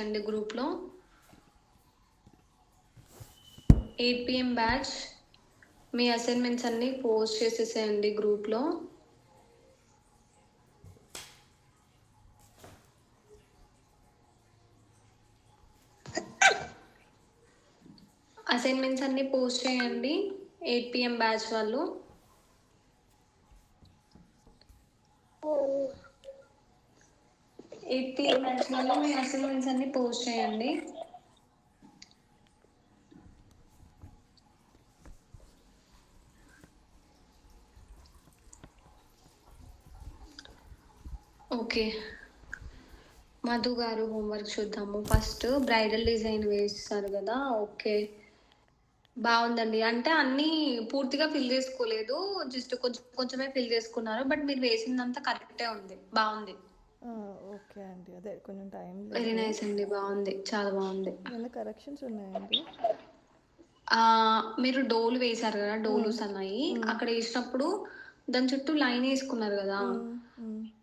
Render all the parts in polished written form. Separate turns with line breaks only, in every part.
అండి గ్రూప్లో 8 PM batch మీ assignments అన్నీ పోస్ట్ చేసేసేయండి గ్రూప్లో. అసైన్మెంట్స్ అన్నీ పోస్ట్ చేయండి 8 PM బ్యాచ్ వాళ్ళు. ఎయిట్ PM బ్యాచ్ వాళ్ళు మీ అసైన్మెంట్స్ అన్నీ పోస్ట్ చేయండి. ఓకే, మధు గారు హోంవర్క్ చూద్దాము. ఫస్ట్ బ్రైడల్ డిజైన్ వేస్తారు కదా. ఓకే, బాగుందండి. అంటే అన్నీ పూర్తిగా ఫిల్ చేసుకోలేదు, జస్ట్ కొంచెం కొంచెమే ఫిల్ చేసుకున్నారు. బట్ మీరు వేసిందంతా కరెక్టే ఉంది, బాగుంది.
ఓకే అండి, అదే కొంచెం టైం
వెరీ
లేదు.
నైస్ అండి, బాగుంది, చాలా బాగుంది.
ఏమైనా కరెక్షన్స్ ఉన్నాయండి?
మీరు డోలు వేశారు కదా, డోలుస్ అన్నాయి. అక్కడ వేసినప్పుడు దాని చుట్టూ లైన్ వేసుకున్నారు కదా.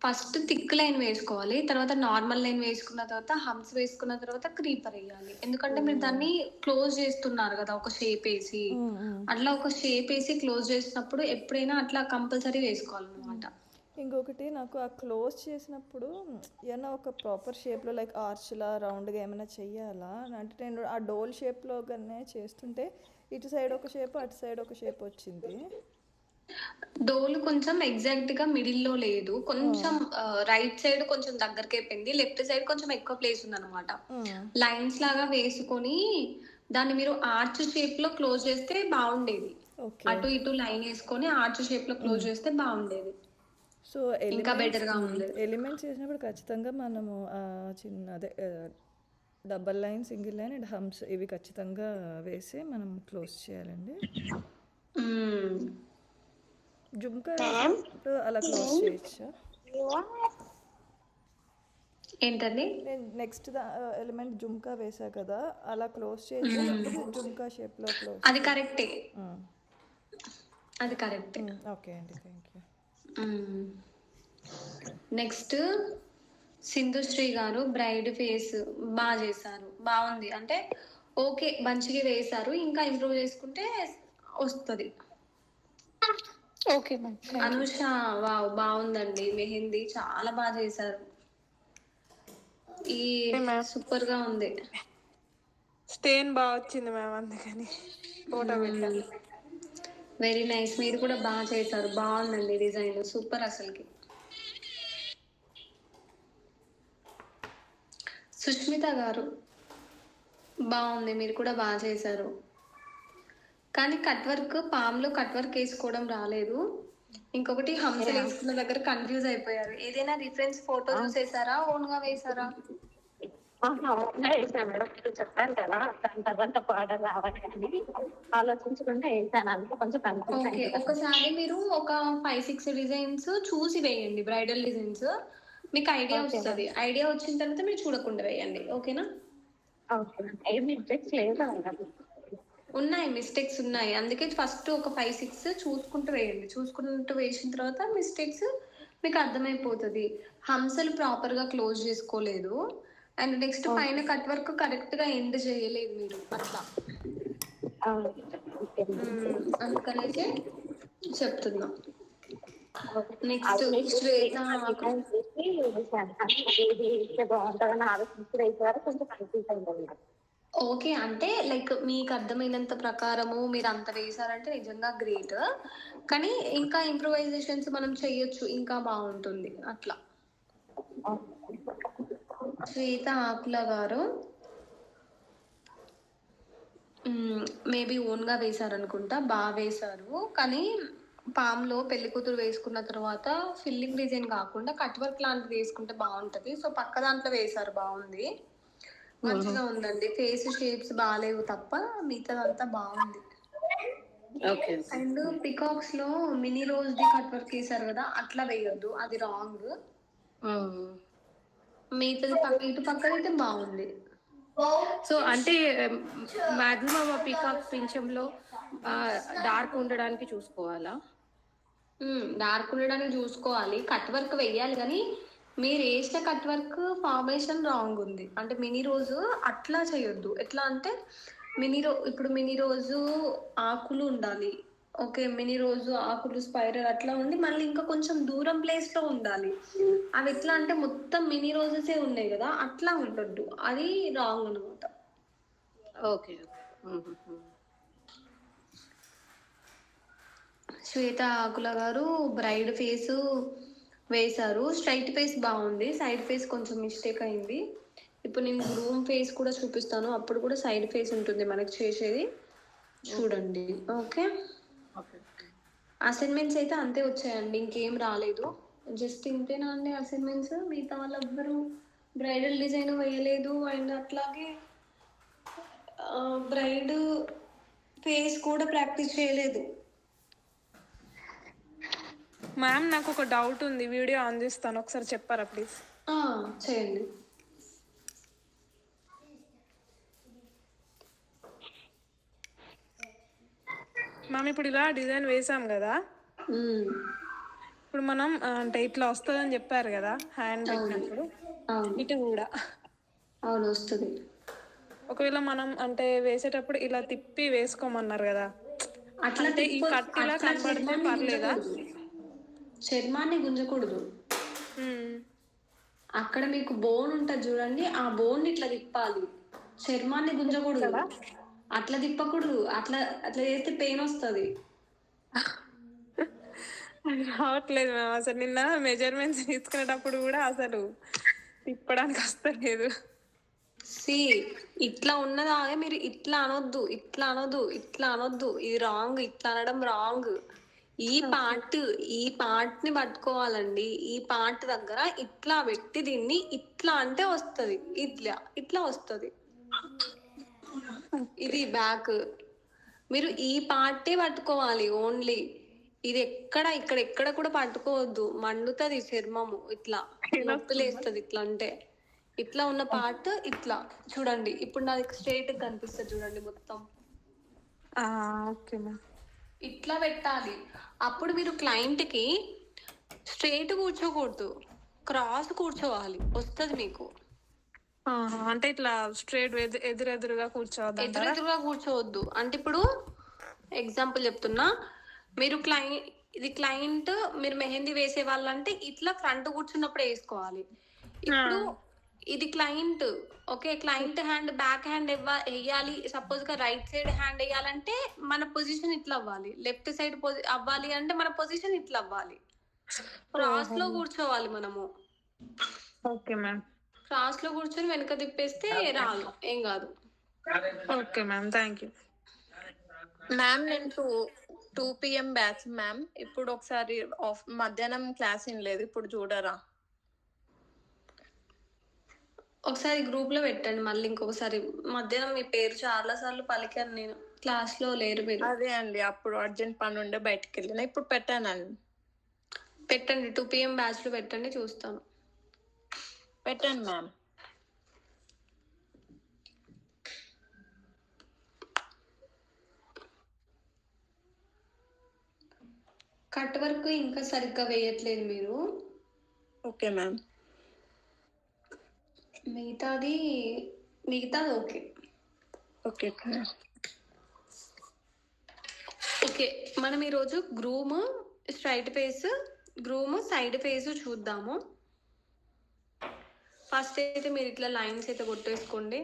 ఫస్ట్ థిక్ లైన్ వేసుకోవాలి, తర్వాత నార్మల్ లైన్ వేసుకున్న తర్వాత హంప్స్ వేసుకున్న తర్వాత క్రీపర్ వేయాలి. ఎందుకంటే మీరు దాన్ని క్లోజ్ చేస్తున్నారు కదా ఒక షేప్ వేసి. అట్లా ఒక షేప్ వేసి క్లోజ్ చేసినప్పుడు ఎప్పుడైనా అట్లా కంపల్సరీ వేసుకోవాలన్నమాట.
ఇంకొకటి, నాకు ఆ క్లోజ్ చేసినప్పుడు ఏమన్నా ఒక ప్రాపర్ షేప్లో లైక్ ఆర్చ్లా రౌండ్గా ఏమైనా చెయ్యాలా అంటే, నేను ఆ డోల్ షేప్లోగానే చేస్తుంటే ఇటు సైడ్ ఒక షేప్ అటు సైడ్ ఒక షేప్ వచ్చింది.
డోలు కొంచెం ఎగ్జాక్ట్ గా మిడిల్ లో లేదు, కొంచెం రైట్ సైడ్ కొంచెం దగ్గరకి అయిపోయింది, లెఫ్ట్ సైడ్ కొంచెం ఎక్కువ ప్లేస్ ఉంది అనమాట. లైన్స్ లాగా వేసుకొని దాన్ని మీరు ఆర్చ్ షేప్ లో క్లోజ్ చేస్తే బాగుండేది. అటు ఇటు లైన్ వేసుకొని ఆర్చ్ షేప్ లో క్లోజ్ చేస్తే బాగుండేది.
సో
ఇంకా బెటర్ గా ఉండేది.
ఎలిమెంట్స్ వేసినప్పుడు ఖచ్చితంగా మనము చిన్న అదే double line, single line and humps ఇవి ఖచ్చితంగా వేసి మనం క్లోజ్ చేయాలండి. జుమ్కా వేసినప్పుడు అలా క్లోజ్ చేయొచ్చా?
ఏంటండి?
నేను నెక్స్ట్ ఎలిమెంట్ జుమ్కా వేసా కదా, అలా క్లోజ్ చేయొచ్చా లేకపోతే జుమ్కా షేప్లో క్లోజ్?
అది కరెక్టే, అది కరెక్టే.
ఓకే అండి, థ్యాంక్ యూ.
నెక్స్ట్ సింధుశ్రీ గారు బ్రైడ్ ఫేస్ బాగా చేశారు, బాగుంది. అంటే ఓకే, మంచిగా వేశారు, ఇంకా ఇంప్రూవ్ చేసుకుంటే వస్తుంది.
Okay ma'am.
అనుష వావ్, బాగుందండి. మెహందీ చాలా బాగా చేశారు, ఈ సూపర్ గా ఉంది.
స్టేన్ బాగా వచ్చింది మ్యామ్, అందుకని ఫోటో పెట్టాను.
వెరీ నైస్, మీరు కూడా బాగా చేశారు, బాగుందండి డిజైన్, సూపర్ అసలుకి. సుష్మిత గారు బాగుంది, మీరు కూడా బాగా చేశారు. కానీ కట్ వర్క్, పామ్లో కట్ వర్క్ వేసుకోవడం రాలేదు. ఇంకొకటి హంస వేసుకున్న దగ్గర కన్ఫ్యూజ్ అయిపోయారు. ఏదైనా రిఫరెన్స్ ఫోటో చూసేసారా, ఓన్ గా వేసారా?
వేసాను మేడం, మీరు చెప్పాను కదా గంట పాట రావాలని ఆలోచించుకుంటే వేసాను, అందుకే కొంచెం కన్ఫ్యూజ్
ఓకే,
అయింది.
ఒకసారి మీరు ఒక 5-6 డిజైన్స్ చూసి వేయండి, బ్రైడల్ డిజైన్స్, మీకు ఐడియా వస్తుంది. ఐడియా వచ్చిన తర్వాత మీరు చూడకుండా వేయండి, ఓకేనా?
ఓకే, ఏం మిస్టేక్స్ లేదా?
ఉన్నాయి, మిస్టేక్స్ ఉన్నాయి, అందుకే ఫస్ట్ ఒక 5-6 చూసుకుంటూ వేయండి. చూసుకుంటూ వేసిన తర్వాత మిస్టేక్స్ మీకు అర్థమైపోతుంది. హంసలు ప్రాపర్గా క్లోజ్ చేసుకోలేదు, అండ్ నెక్స్ట్ పైన కట్ వర్క్ కరెక్ట్గా ఎండ్ చేయలేదు మీరు, అట్లా. అందుకనైతే చెప్తున్నా. నెక్స్ట్ శ్వేత
బాగుంటుందని ఆలోచించి వేసారు, కొంచెం కన్ఫ్యూజ్ అయింది.
ఓకే, అంటే లైక్ మీకు అర్థమైనంత ప్రకారము మీరు అంత వేసారంటే నిజంగా గ్రేట్. కానీ ఇంకా ఇంప్రూవైజేషన్స్ మనం చెయ్యొచ్చు, ఇంకా బాగుంటుంది అట్లా. శ్వేత ఆకుల గారు మేబీ ఓన్గా వేశారనుకుంటా, బాగా వేశారు. కానీ పామ్లో పెళ్లి కూతురు వేసుకున్న తర్వాత ఫిల్లింగ్ డిజైన్ కాకుండా కట్ వర్క్ లాంటిది వేసుకుంటే బాగుంటుంది. సో పక్క దాంట్లో వేశారు, బాగుంది, మంచిగా ఉందండి. ఫేస్ షేప్స్ బాగాలేవు తప్ప మిగతాదంతా బాగుంది. అండ్ పికాక్స్ లో mini rose the cut work వేసారు కదా, అట్లా వేయొద్దు, అది రాంగ్. మిగతాది ఇటు పక్కనైతే బాగుంది.
సో అంటే మాక్సిమం పీకాక్ పింఛంలో డార్క్ ఉండడానికి చూసుకోవాలా?
డార్క్ ఉండడానికి చూసుకోవాలి, కట్ వర్క్ వెయ్యాలి. కానీ మీరు వేసిన కట్ వర్క్ ఫార్మేషన్ రాంగ్ ఉంది. అంటే మినీ రోజు అట్లా చేయొద్దు. ఎట్లా అంటే ఇప్పుడు మినీ రోజు ఆకులు ఉండాలి. ఓకే, మినీ రోజు ఆకులు స్పైరల్ అట్లా ఉండి మళ్ళీ ఇంకా కొంచెం దూరం ప్లేస్ లో ఉండాలి. అవి ఎట్లా అంటే మొత్తం మినీ రోజెసే ఉన్నాయి కదా, అట్లా ఉండొద్దు. అది రాంగ్ అనమాట.
ఓకే.
శ్వేత ఆకుల గారు బ్రైడ్ ఫేస్ వేశారు. స్ట్రైట్ ఫేస్ బాగుంది, సైడ్ ఫేస్ కొంచెం మిస్టేక్ అయింది. ఇప్పుడు నేను గ్రూమ్ ఫేస్ కూడా చూపిస్తాను, అప్పుడు కూడా సైడ్ ఫేస్ ఉంటుంది మనకి చేసేది, చూడండి. ఓకే, అసైన్మెంట్స్ అయితే అంతే వచ్చాయండి, ఇంకేం రాలేదు. జస్ట్ ఇంతేనా అండి అసైన్మెంట్స్? మిగతా వాళ్ళు ఎవ్వరు బ్రైడల్ డిజైన్ వేయలేదు. అండ్ అట్లాగే బ్రైడ్ ఫేస్ కూడా ప్రాక్టీస్ చేయలేదు.
మ్యామ్ నాకు ఒక డౌట్ ఉంది, వీడియో ఆన్ చేస్తాను, ఒకసారి చెప్పారా ప్లీజ్?
చేయండి.
మ్యామ్ ఇప్పుడు ఇలా డిజైన్ వేసాం కదా, ఇప్పుడు మనం అంటే ఇట్లా వస్తుందని చెప్పారు కదా హ్యాండ్ పెట్టినప్పుడు, ఇటు కూడా
అవును వస్తుంది.
ఒకవేళ మనం అంటే వేసేటప్పుడు ఇలా తిప్పి వేసుకోమన్నారు కదా,
అట్లా
అంటే ఈ కట్ ఇలా కనబడితే పర్లేదా?
చర్మాన్ని గుంజకూడదు. అక్కడ మీకు బోన్ ఉంటుంది చూడండి, ఆ బోన్ ఇట్లా తిప్పాలి, చర్మాన్ని గుంజకూడదు. అట్లా తిప్పకూడదు, అట్లా అట్లా చేస్తే పెయిన్ వస్తుంది.
రావట్లేదు మ్యామ్, అసలు నిన్న మెజర్మెంట్స్ తీసుకునేటప్పుడు కూడా అసలు తిప్పడానికి వస్తలేదు.
ఇట్లా ఉన్నదాగే మీరు ఇట్లా అనొద్దు, ఇట్లా అనొద్దు, ఇట్లా అనొద్దు, ఇది రాంగ్, ఇట్లా అనడం రాంగ్. ఈ పార్ట్ ని పట్టుకోవాలండి. ఈ పార్ట్ దగ్గర ఇట్లా పెట్టి దీన్ని ఇట్లా అంటే వస్తుంది, ఇట్లా ఇట్లా వస్తుంది. ఇది బ్యాక్. మీరు ఈ పార్టే పట్టుకోవాలి ఓన్లీ. ఇది ఇక్కడ కూడా పట్టుకోవద్దు, మండుతుంది చర్మము, ఇట్లా నొప్పి లేస్తుంది. ఇట్లా అంటే ఇట్లా ఉన్న పార్ట్ ఇట్లా చూడండి. ఇప్పుడు నాది స్ట్రైట్ కనిపిస్తుంది చూడండి మొత్తం.
ఓకే మ్యామ్,
ఇట్లా పెట్టాలి. అప్పుడు మీరు క్లయింట్ కి స్ట్రైట్ కూర్చోకూడదు, క్రాస్ కూర్చోవాలి, వస్తుంది మీకు.
అంటే ఇట్లా స్ట్రైట్ ఎదురెదురుగా కూర్చోవద్దు,
ఎదురెదురుగా కూర్చోవద్దు. అంటే ఇప్పుడు ఎగ్జాంపుల్ చెప్తున్నా, మీరు క్లయింట్ మీరు మెహందీ వేసే వాళ్ళంటే ఇట్లా ఫ్రంట్ కూర్చున్నప్పుడు వేసుకోవాలి. ఇప్పుడు ఇది client, okay, client hand back hand వేయాలి. సపోజ్ గా రైట్ సైడ్ హ్యాండ్ వేయాలంటే మన పొజిషన్ ఇట్లా అవ్వాలి, లెఫ్ట్ సైడ్ అవ్వాలి అంటే మన పొజిషన్ ఇట్లా అవ్వాలి. క్రాస్ లో కూర్చోవాలి మనము.
ఓకే మ్యామ్,
క్రాస్ లో కూర్చొని వెనక తిప్పేస్తే రాదు, ఏం కాదు.
Okay ma'am, thank you
ma'am. నేను 2 PM బ్యాచ్ మ్యామ్. ఇప్పుడు ఒకసారి మధ్యాహ్నం క్లాస్ ఏం లేదు, ఇప్పుడు చూడరా?
ఒకసారి గ్రూప్ లో పెట్టండి మళ్ళీ ఇంకొకసారి. మధ్యాహ్నం మీ పేరు చాలా సార్లు పలికాను నేను, క్లాస్ లో లేరు మీరు.
అదే అండి, అప్పుడు అర్జెంట్ పని ఉండే బయటకు వెళ్ళిన, ఇప్పుడు పెట్టానండి.
పెట్టండి, 2 PM బ్యాచ్ లో పెట్టండి, చూస్తాను.
పెట్టండి మ్యామ్.
కట్ వర్క్ ఇంకా సరిగ్గా వేయట్లేదు మీరు.
Okay ma'am.
మిగతాది ఓకే.
ఓకే
ఓకే, మనం ఈరోజు groom straight face, groom side face చూద్దాము. ఫస్ట్ అయితే మీరు ఇట్లా లైన్స్ అయితే కొట్టేసుకోండి.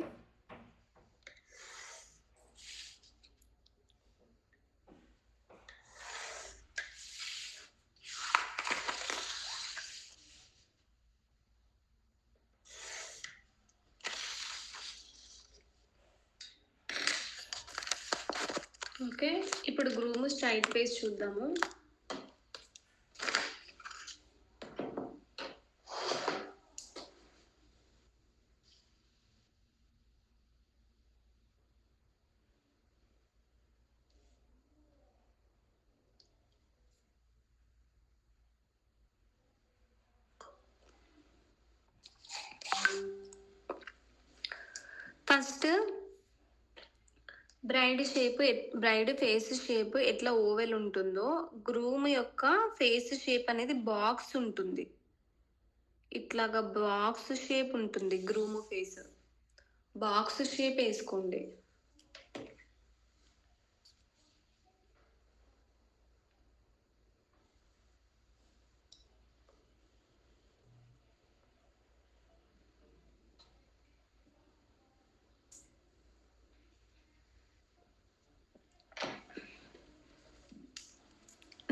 ఓకే, ఇప్పుడు గ్రూమ్ స్ట్రైట్ ఫేస్ చూద్దాము. ఫస్ట్ బ్రైడ్ ఫేస్ షేప్ ఎట్లా ఓవెల్ ఉంటుందో, గ్రూమ్ యొక్క ఫేస్ షేప్ అనేది బాక్స్ ఉంటుంది. ఇట్లాగా బాక్స్ షేప్ ఉంటుంది గ్రూమ్ ఫేస్. బాక్స్ షేప్ వేసుకోండి.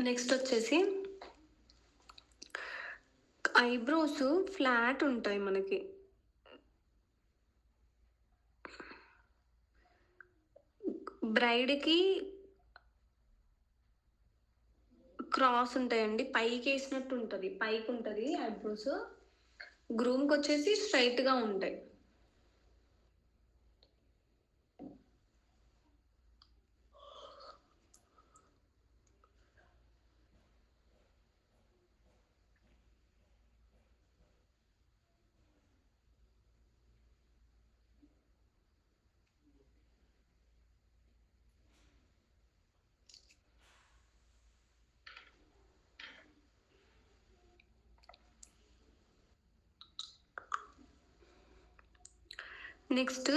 నెక్స్ట్ వచ్చేసి ఐబ్రోస్ ఫ్లాట్ ఉంటాయి మనకి. బ్రైడ్కి క్రాస్ ఉంటాయండి, పైకి వేసినట్టు ఉంటుంది, పైకి ఉంటుంది ఐబ్రోస్. గ్రూమ్కి వచ్చేసి స్ట్రైట్గా ఉంటాయి. నెక్స్ట్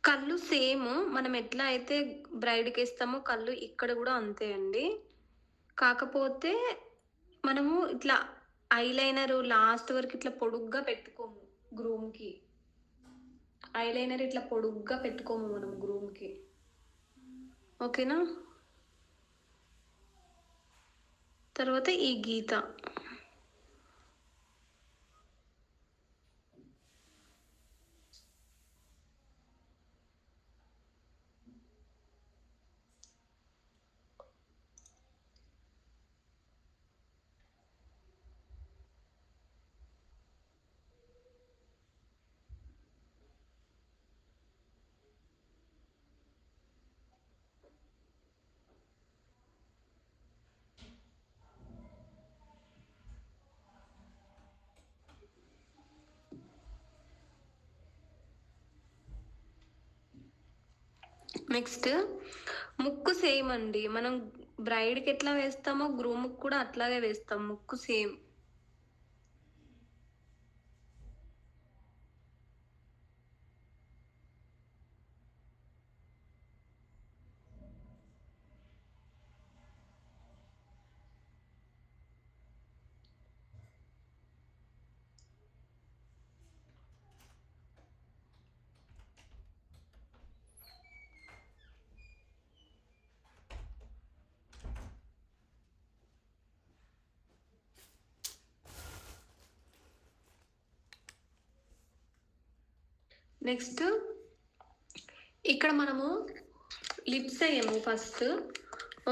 కళ్ళు సేమ్ మనం ఎట్లా అయితే బ్రైడ్కి వేస్తామో కళ్ళు ఇక్కడ కూడా అంతే అండి. కాకపోతే మనము ఇట్లా ఐలైనర్ లాస్ట్ వరకు ఇట్లా పొడుగ్గా పెట్టుకోము గ్రూమ్కి. ఐలైనర్ ఇట్లా పొడుగ్గా పెట్టుకోము మనం గ్రూమ్కి. ఓకేనా? తర్వాత ఈ గీత. నెక్స్ట్ ముక్కు సేమ్ అండి. మనం బ్రైడ్కి ఎట్లా వేస్తామో గ్రూమ్కి కూడా అట్లాగే వేస్తాం. ముక్కు సేమ్. నెక్స్ట్ ఇక్కడ మనము లిప్స్ వేయము ఫస్ట్.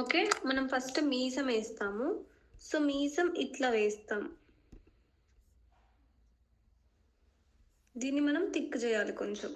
ఓకే, మనం ఫస్ట్ మీసం వేస్తాము. సో మీసం ఇట్లా వేస్తాం. దీన్ని మనం థిక్ చేయాలి కొంచెం.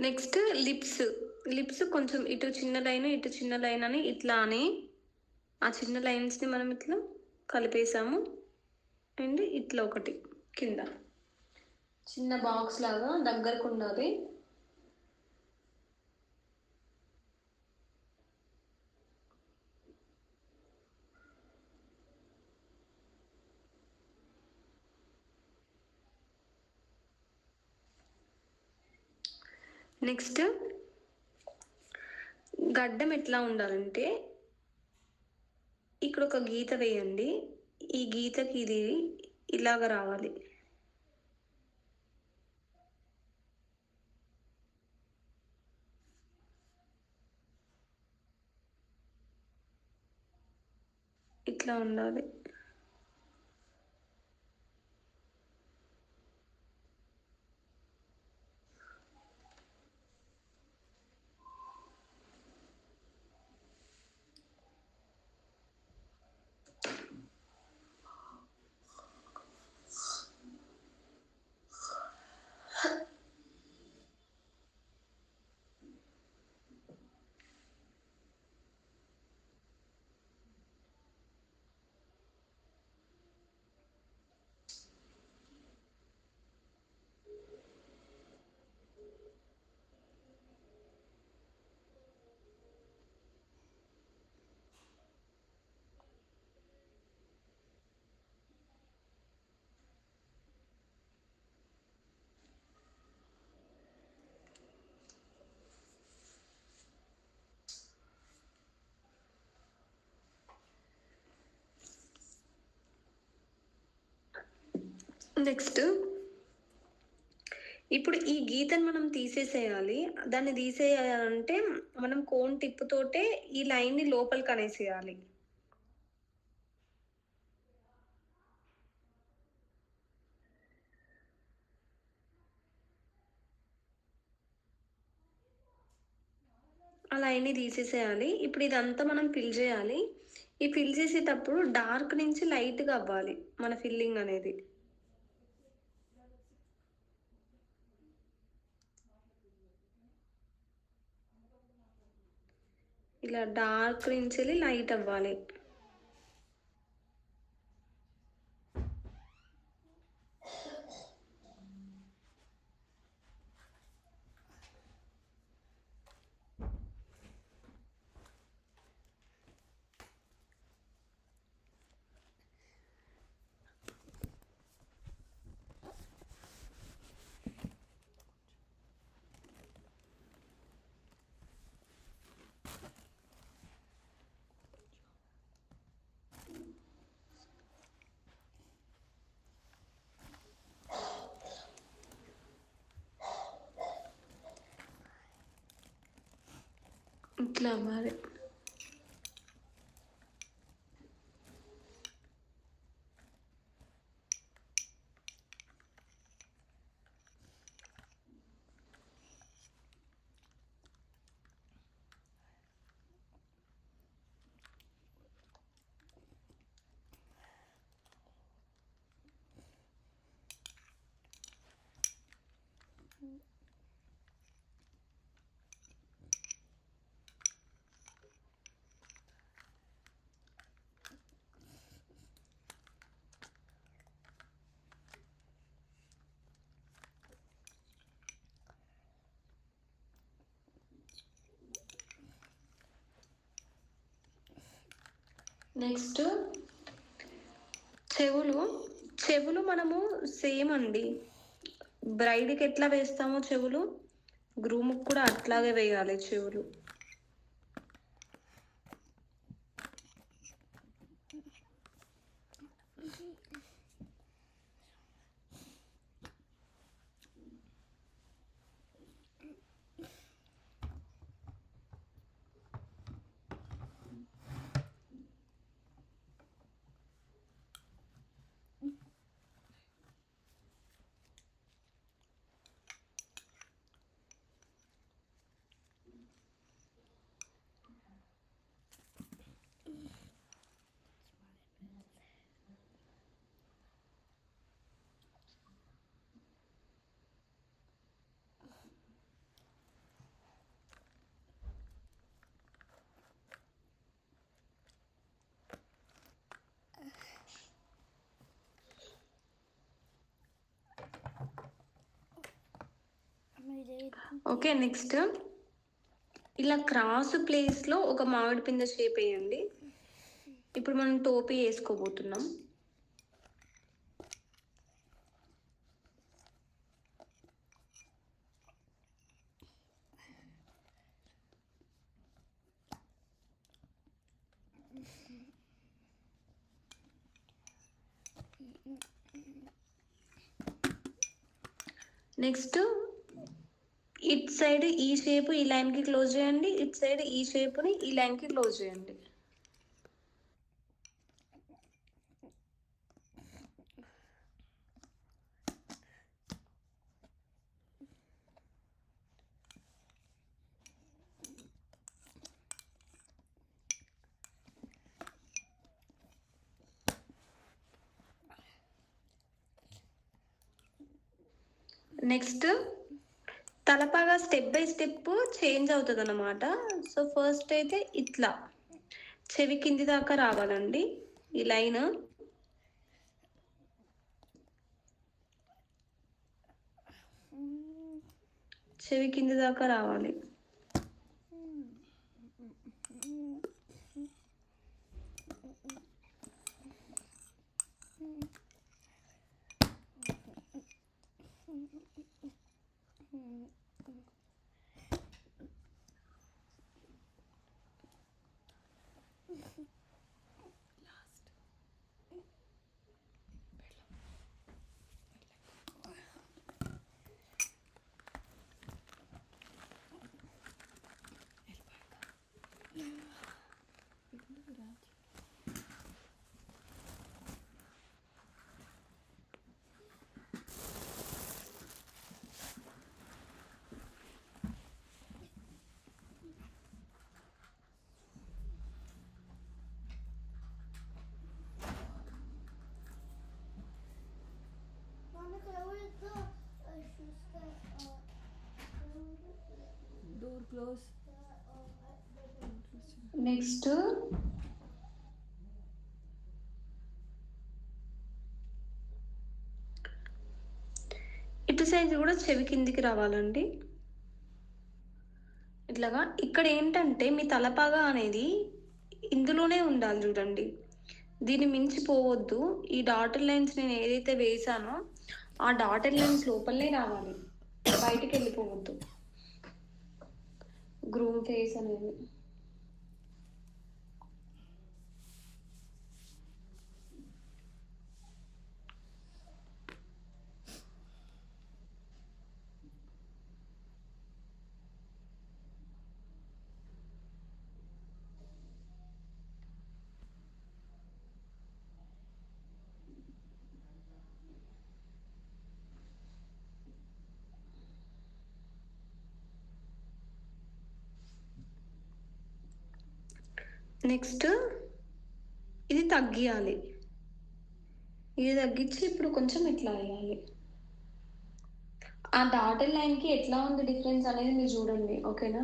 నెక్స్ట్ లిప్స్ కొంచెం ఇటు చిన్న లైన్ ఇటు చిన్న లైన్ అని ఇట్లా అని ఆ చిన్న లైన్స్ని మనం ఇట్లా కలిపేసాము. అండ్ ఇట్లా ఒకటి కింద చిన్న బాక్స్ లాగా దగ్గరకు ఉండాలి. నెక్స్ట్ గడ్డం ఎట్లా ఉండాలంటే ఇక్కడ ఒక గీత వేయండి. ఈ గీతకి ఇది ఇలాగ రావాలి. ఇట్లా ఉండాలి. నెక్స్ట్ ఇప్పుడు ఈ గీతను మనం తీసేసేయాలి. దాన్ని తీసేయాలంటే మనం కోన్ టిప్ తోటే ఈ లైన్ని లోపలికి అనేసేయాలి. ఆ లైన్ని తీసేసేయాలి. ఇప్పుడు ఇదంతా మనం ఫిల్ చేయాలి. ఈ ఫిల్ చేసేటప్పుడు డార్క్ నుంచి లైట్గా అవ్వాలి మన ఫిల్లింగ్ అనేది. ఇలా డార్క్ నుంచి లైట్ అవ్వాలి. ఇట్లా అవ్వాలి. నెక్స్ట్ చెవులు మనము సేమ్ అండి. బ్రైడ్కి ఎట్లా వేస్తామో చెవులు, గ్రూమ్కి కూడా అట్లాగే వేయాలి చెవులు. ఓకే, నెక్స్ట్ ఇలా క్రాస్ ప్లేస్లో ఒక మామిడి పిందె షేప్ వేయండి. ఇప్పుడు మనం టోపీ వేసుకోబోతున్నాం. నెక్స్ట్ ఇట్ సైడ్ ఈ షేప్ ఈ లైన్కి క్లోజ్ చేయండి, ఇట్ సైడ్ ఈ షేప్ని ఈ లైన్కి క్లోజ్ చేయండి. నెక్స్ట్ తలపాగా స్టెప్ బై స్టెప్ చేంజ్ అవుతుంది అన్నమాట. సో ఫస్ట్ అయితే ఇట్లా చెవి కింది దాకా రావాలండి ఈ లైన్. చెవి కింది దాకా రావాలి.
Door close.
నెక్స్ట్ ఇటు సైజ్ కూడా చెవి కిందికి రావాలండి ఇట్లాగా. ఇక్కడ ఏంటంటే మీ తలపాగా అనేది ఇందులోనే ఉండాలి చూడండి, దీన్ని మించి పోవద్దు. ఈ డాటర్ లైన్స్ నేను ఏదైతే వేసానో ఆ డాటర్ లైన్స్ లోపలనే రావాలి, బయటికి వెళ్ళిపోవద్దు గ్రూమ్ ఫేస్ అనేది. నెక్స్ట్ ఇది తగ్గియాలి, ఇది తగ్గించి ఇప్పుడు కొంచెం ఇట్లా వేయాలి. ఆ డాటర్ లైన్కి ఎట్లా ఉంది డిఫరెన్స్ అనేది మీరు చూడండి, ఓకేనా.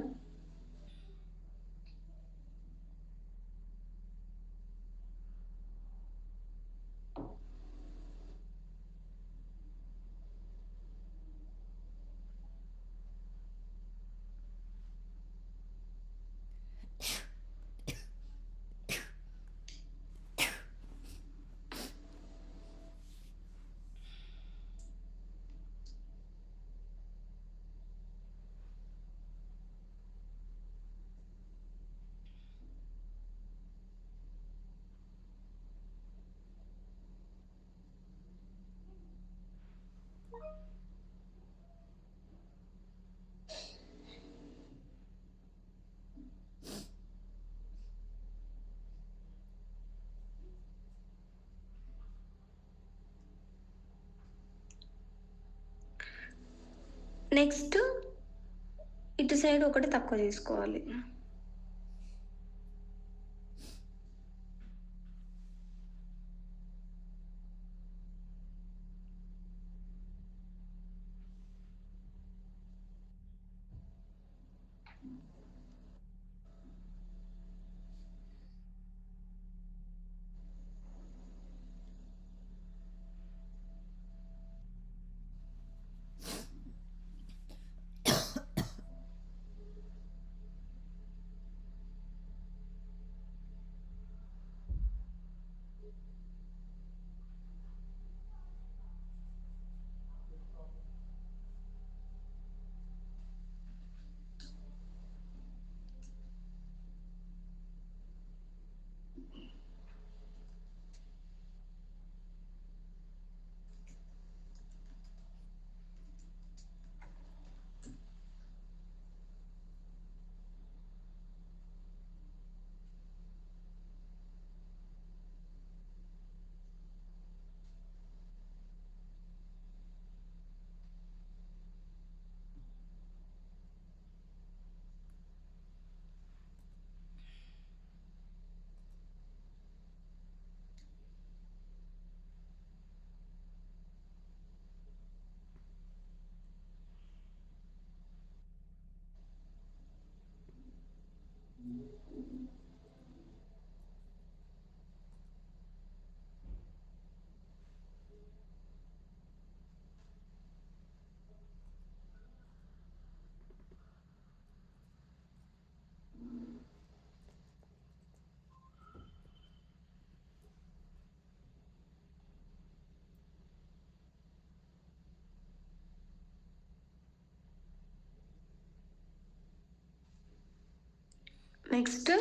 నెక్స్ట్ ఇటు సైడ్ ఒకటి తక్కువ చేసుకోవాలి. నెక్స్ట్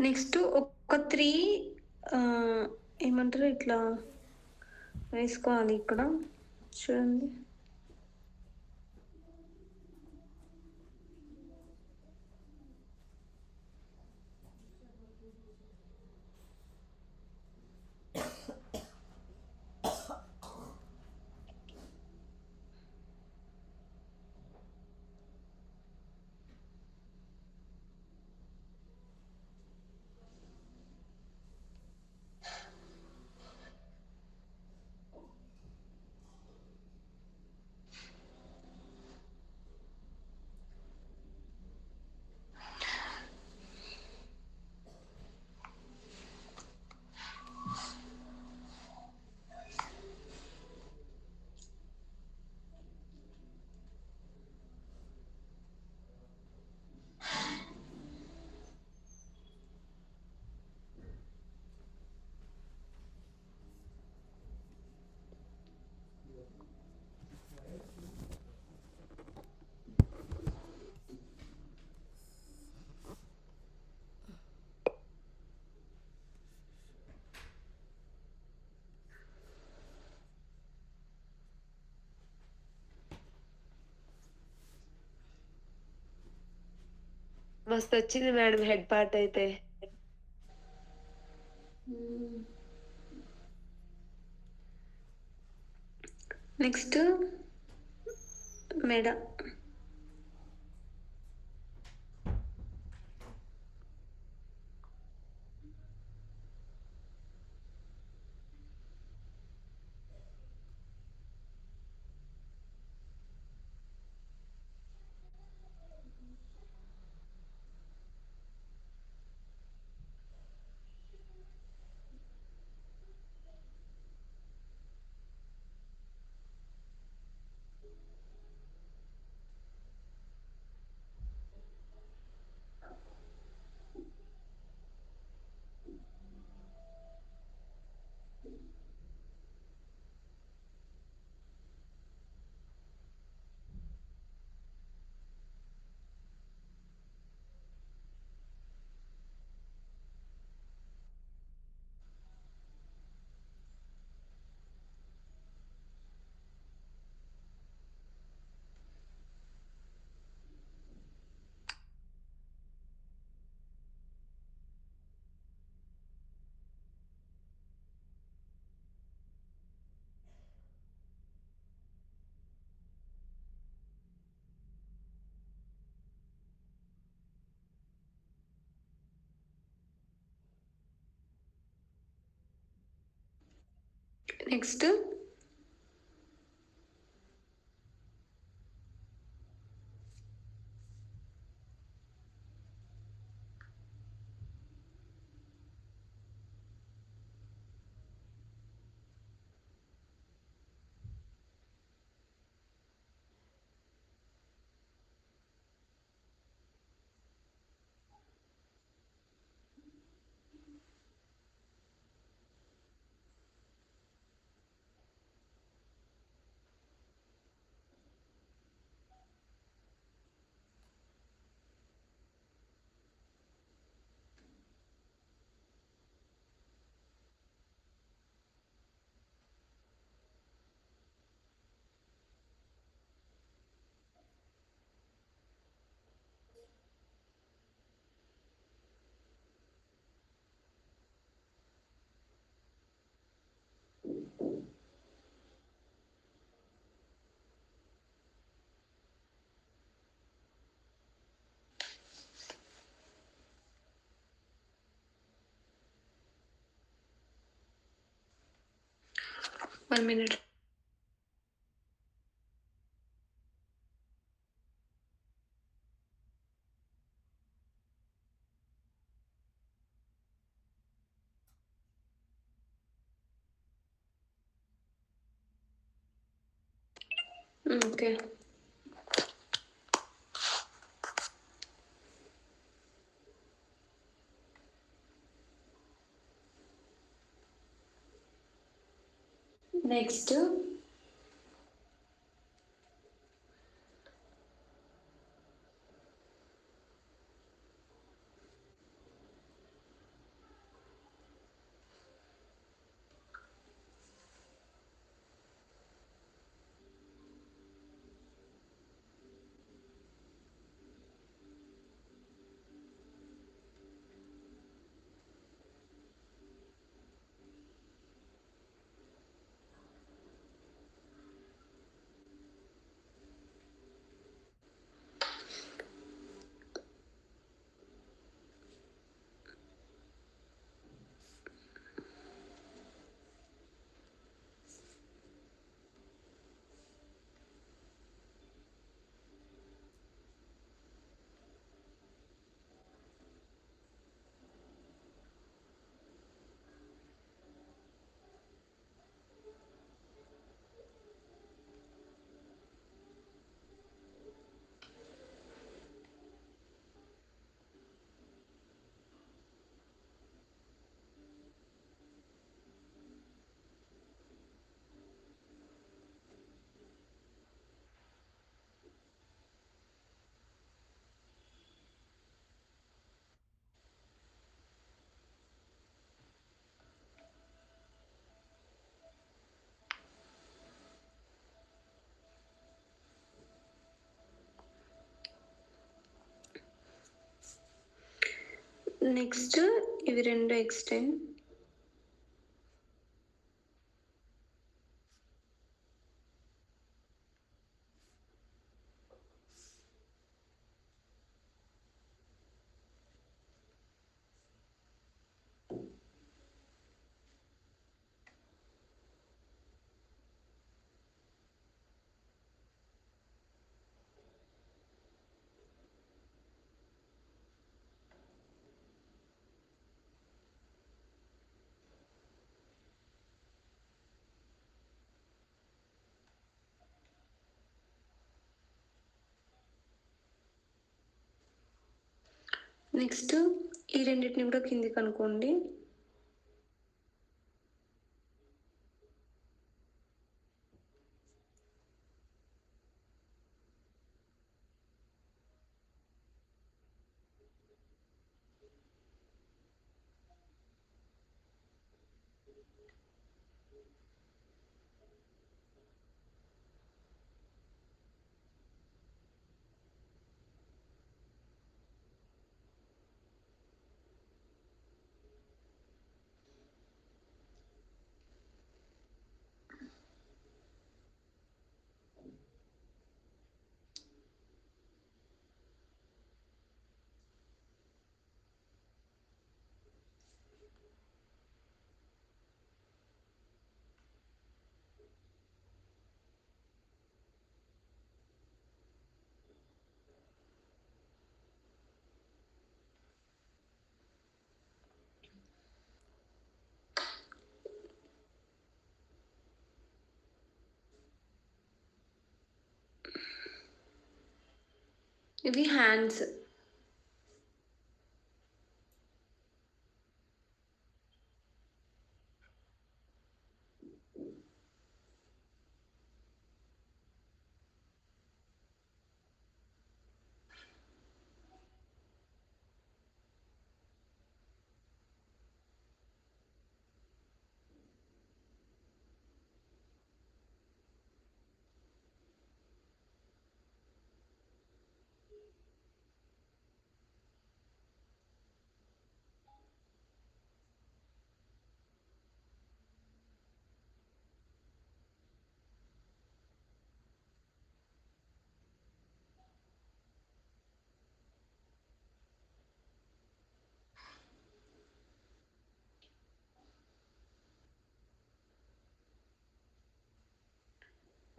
నెక్స్ట్ ఒక 3 ఏమంటారు ఇట్లా వేసుకోవాలి ఇక్కడ చూడండి.
మస్తు వచ్చింది మేడం హెడ్ పార్ట్ అయితే.
నెక్స్ట్ మెడ. Next
1 minute.
ఓకే. నెక్స్ట్ ఇవి 2 ఎక్స్టెండ్. నెక్స్ట్ ఈ రెండింటిని కూడా కిందికి అనుకోండి. ఇవి హ్యాండ్స్.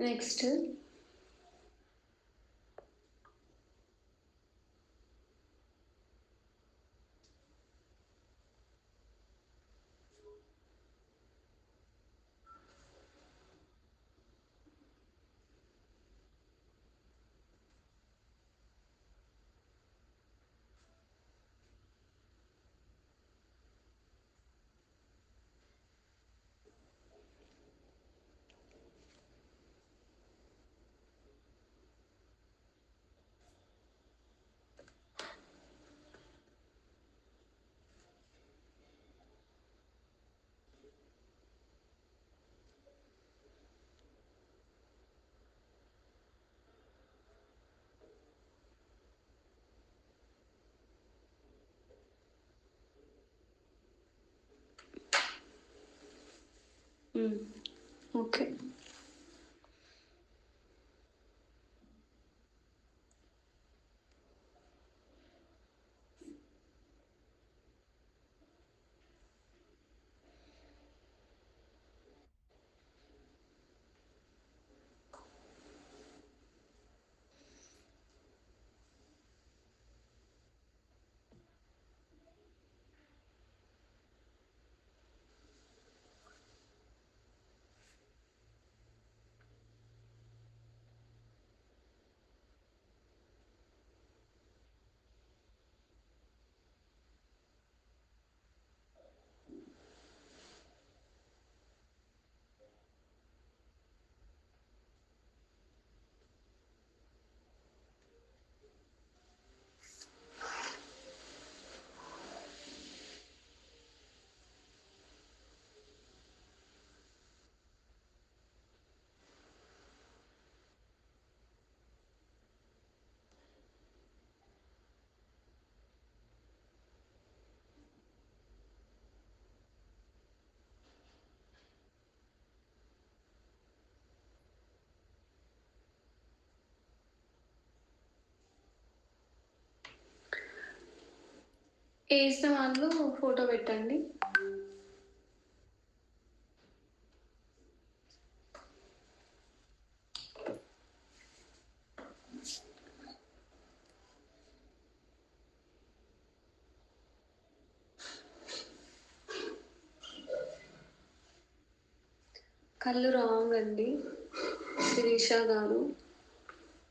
Next okay. వేసిన వాళ్ళు ఫోటో పెట్టండి. కళ్ళు రాంగ్ అండి శిరీష గారు.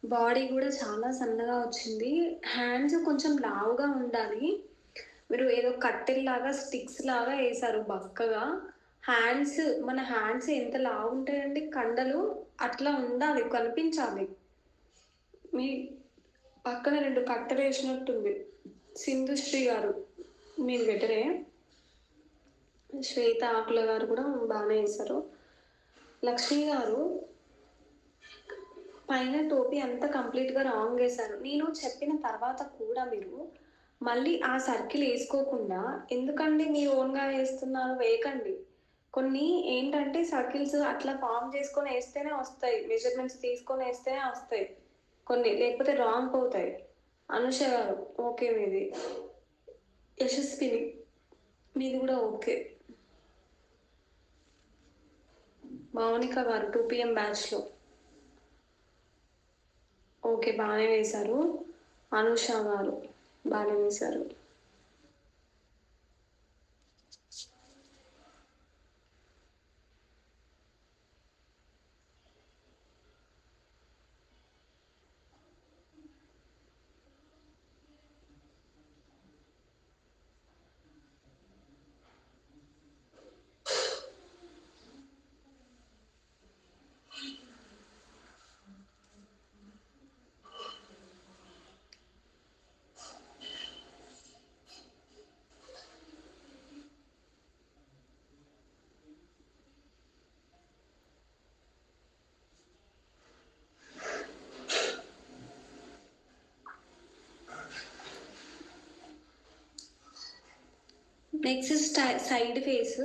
బాడీ కూడా చాలా సన్నగా వచ్చింది. హ్యాండ్స్ కొంచెం లావుగా ఉండాలి. మీరు ఏదో కట్టెల్లాగా స్టిక్స్ లాగా వేసారు బక్కగా. హ్యాండ్స్ మన హ్యాండ్స్ ఎంత లావు ఉంటాయండి, కండలు అట్లా ఉండాలి, కనిపించాలి. మీ పక్కన 2 కట్టెలు వేసినట్టుంది. సింధుశ్రీ గారు మీరు బెటరే. శ్వేత ఆకుల గారు కూడా బాగానే వేశారు. లక్ష్మి గారు పైన టోపీ అంతా కంప్లీట్గా రాంగ్ వేశారు. నేను చెప్పిన తర్వాత కూడా మీరు మళ్ళీ ఆ సర్కిల్ వేసుకోకుండా ఎందుకండి మీ ఓన్గా వేస్తున్నారు? వేయకండి. కొన్ని ఏంటంటే సర్కిల్స్ అట్లా ఫామ్ చేసుకొని వేస్తేనే వస్తాయి, మెజర్మెంట్స్ తీసుకొని వేస్తేనే వస్తాయి కొన్ని, లేకపోతే రాంగ్ పోతాయి. అనుష గారు ఓకే మీది. యశస్విని మీది కూడా ఓకే. మౌనిక గారు 2 PM బ్యాచ్లో ఓకే బాగానే వేశారు. అనుష గారు బాగానే వేశారు. Next side face.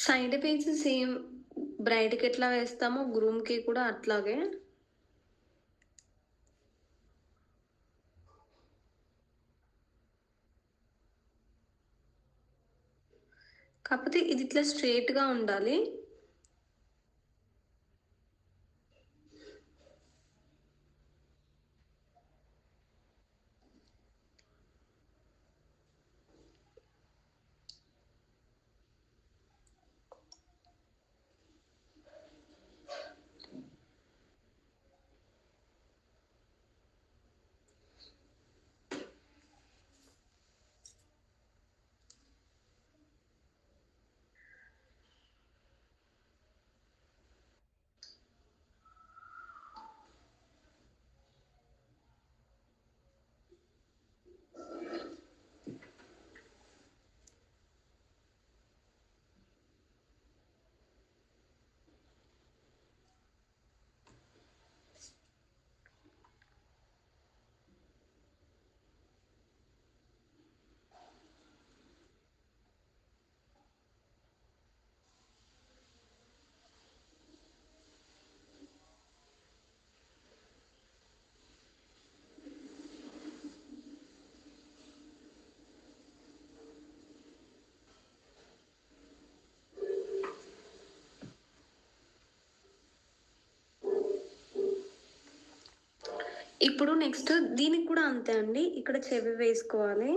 Side piece same బ్రైడ్కి ఎట్లా వేస్తామో గ్రూమ్కి కూడా అట్లాగే. కాకపోతే ఇది ఇట్లా స్ట్రేట్గా ఉండాలి. ఇప్పుడు నెక్స్ట్ దీనికి కూడా అంతే అండి. ఇక్కడ చెవి వేసుకోవాలి.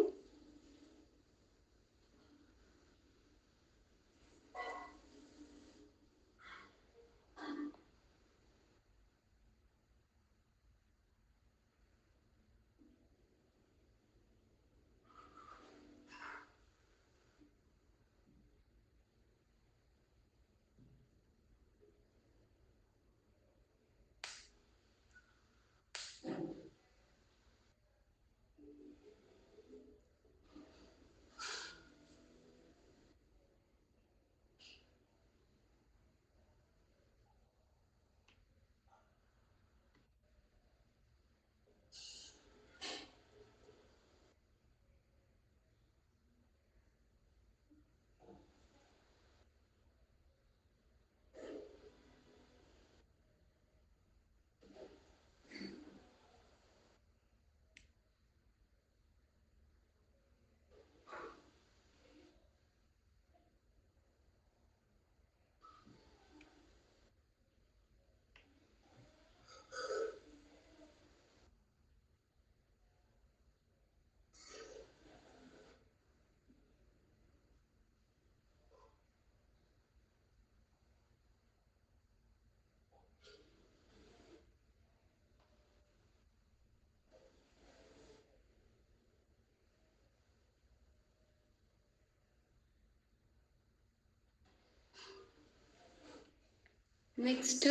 నెక్స్ట్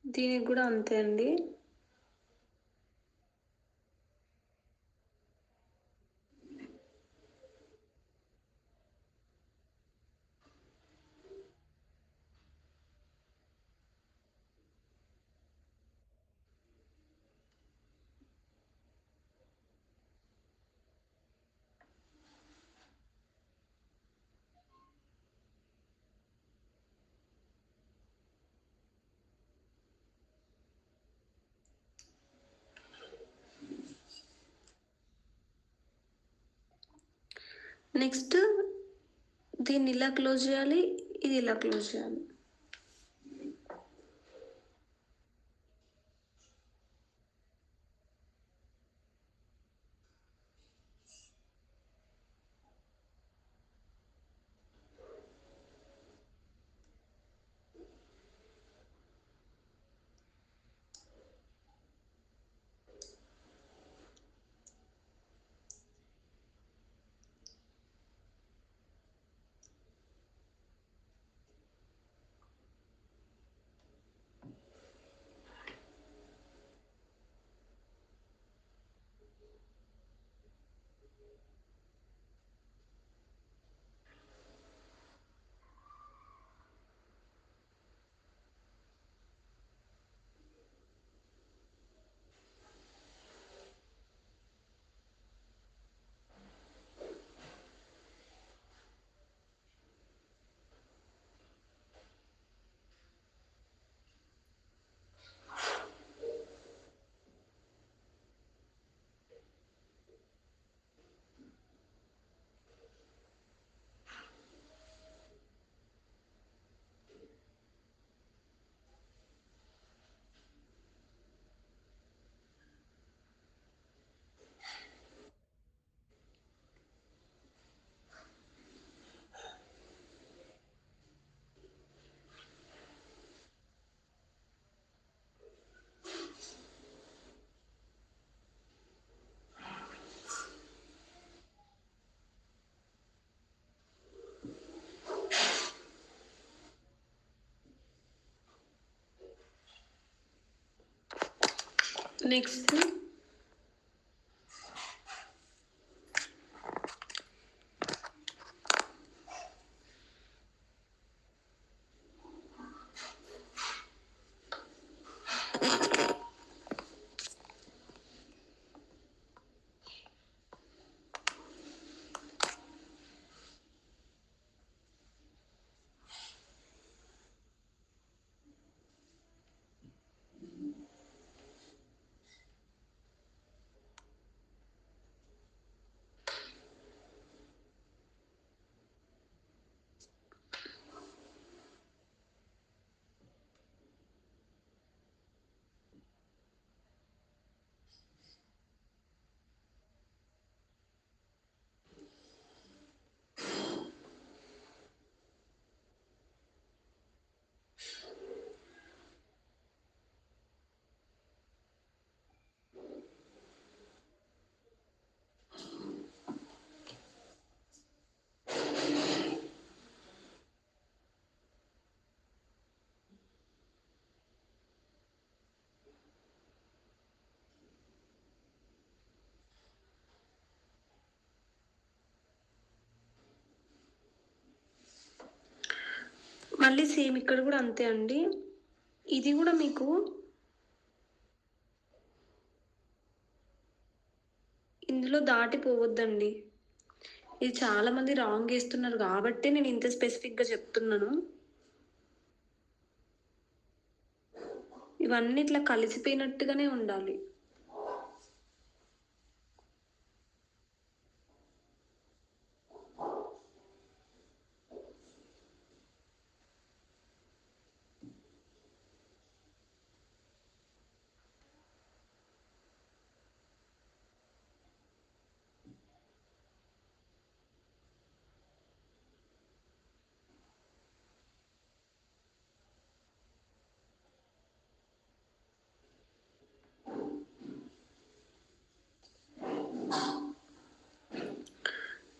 దీనికి కూడా అంతే అండి. నెక్స్ట్ దీన్ని ఇలా క్లోజ్ చేయాలి, ఇది ఇలా క్లోజ్ చేయాలి. నెక్స్ట్ మళ్ళీ సేమ్ ఇక్కడ కూడా అంతే అండి. ఇది కూడా మీకు ఇందులో దాటిపోవద్దండి. ఇది చాలా మంది రాంగ్ వేస్తున్నారు కాబట్టి నేను ఇంత స్పెసిఫిక్గా చెప్తున్నాను. ఇవన్నీ ఇట్లా కలిసిపోయినట్టుగానే ఉండాలి.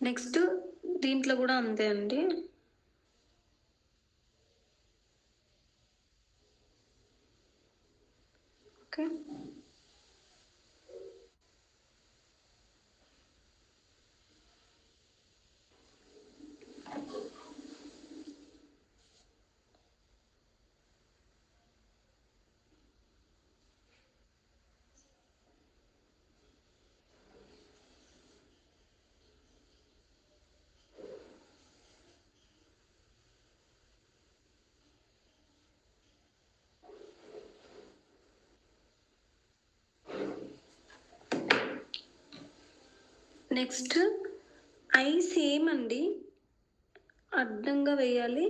నెక్స్ట్ దీంట్లో కూడా అంతే అండి. ఓకే, నెక్స్ట్ ఐ సేమ్ అండి, అడ్డంగా వేయాలి.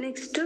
నెక్స్ట్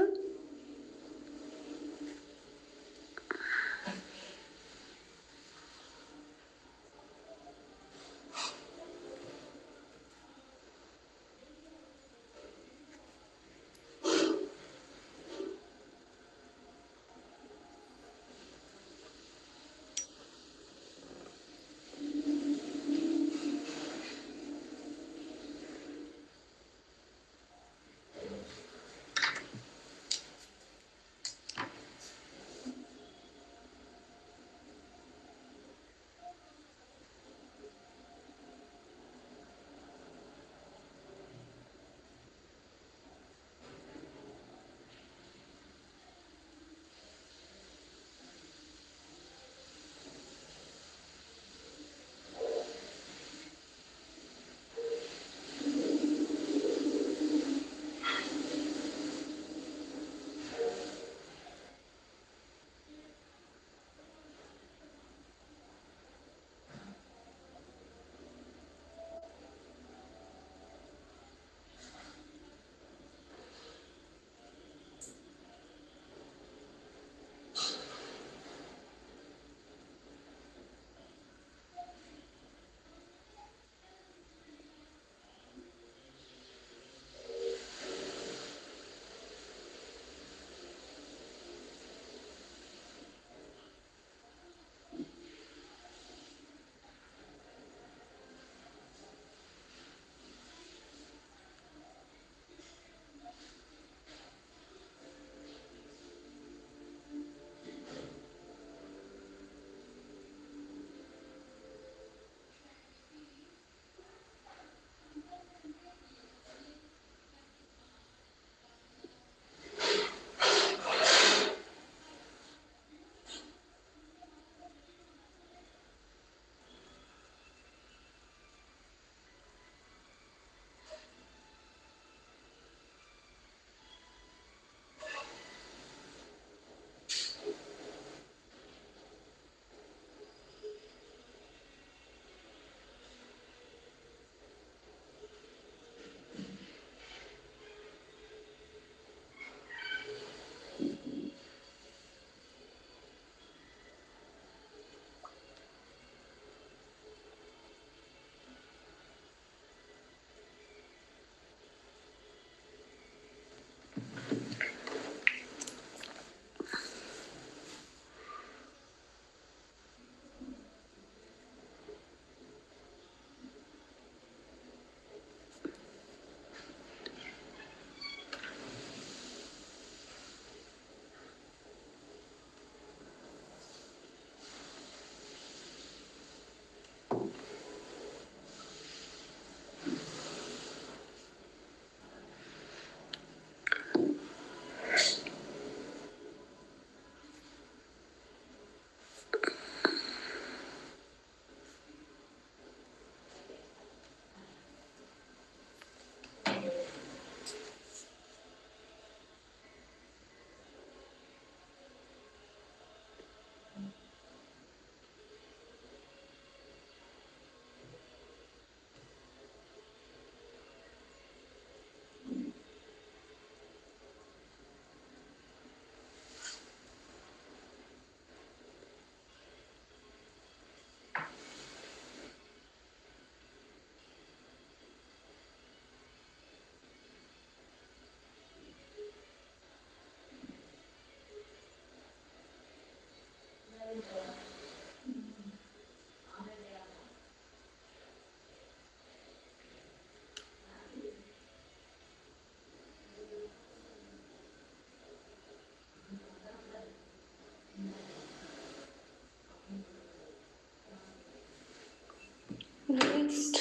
నెక్స్ట్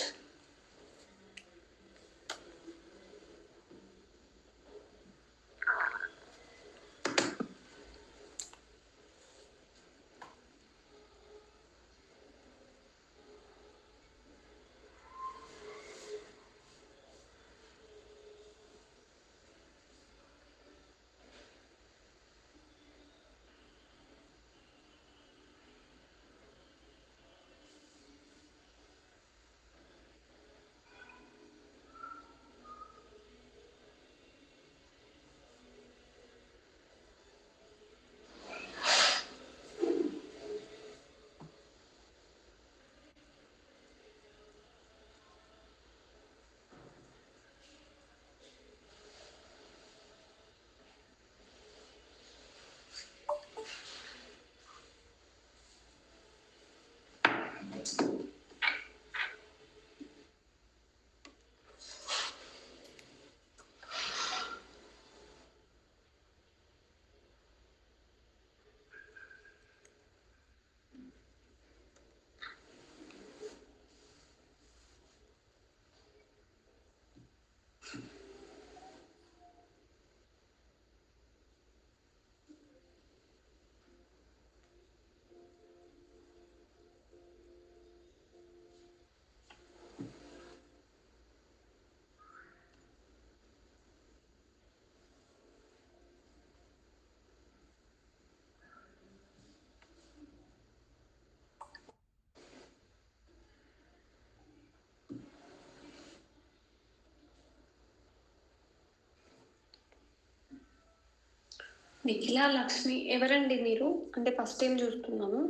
నిఖిల లక్ష్మి ఎవరండి మీరు? అంటే ఫస్ట్ టైం చూస్తున్నాను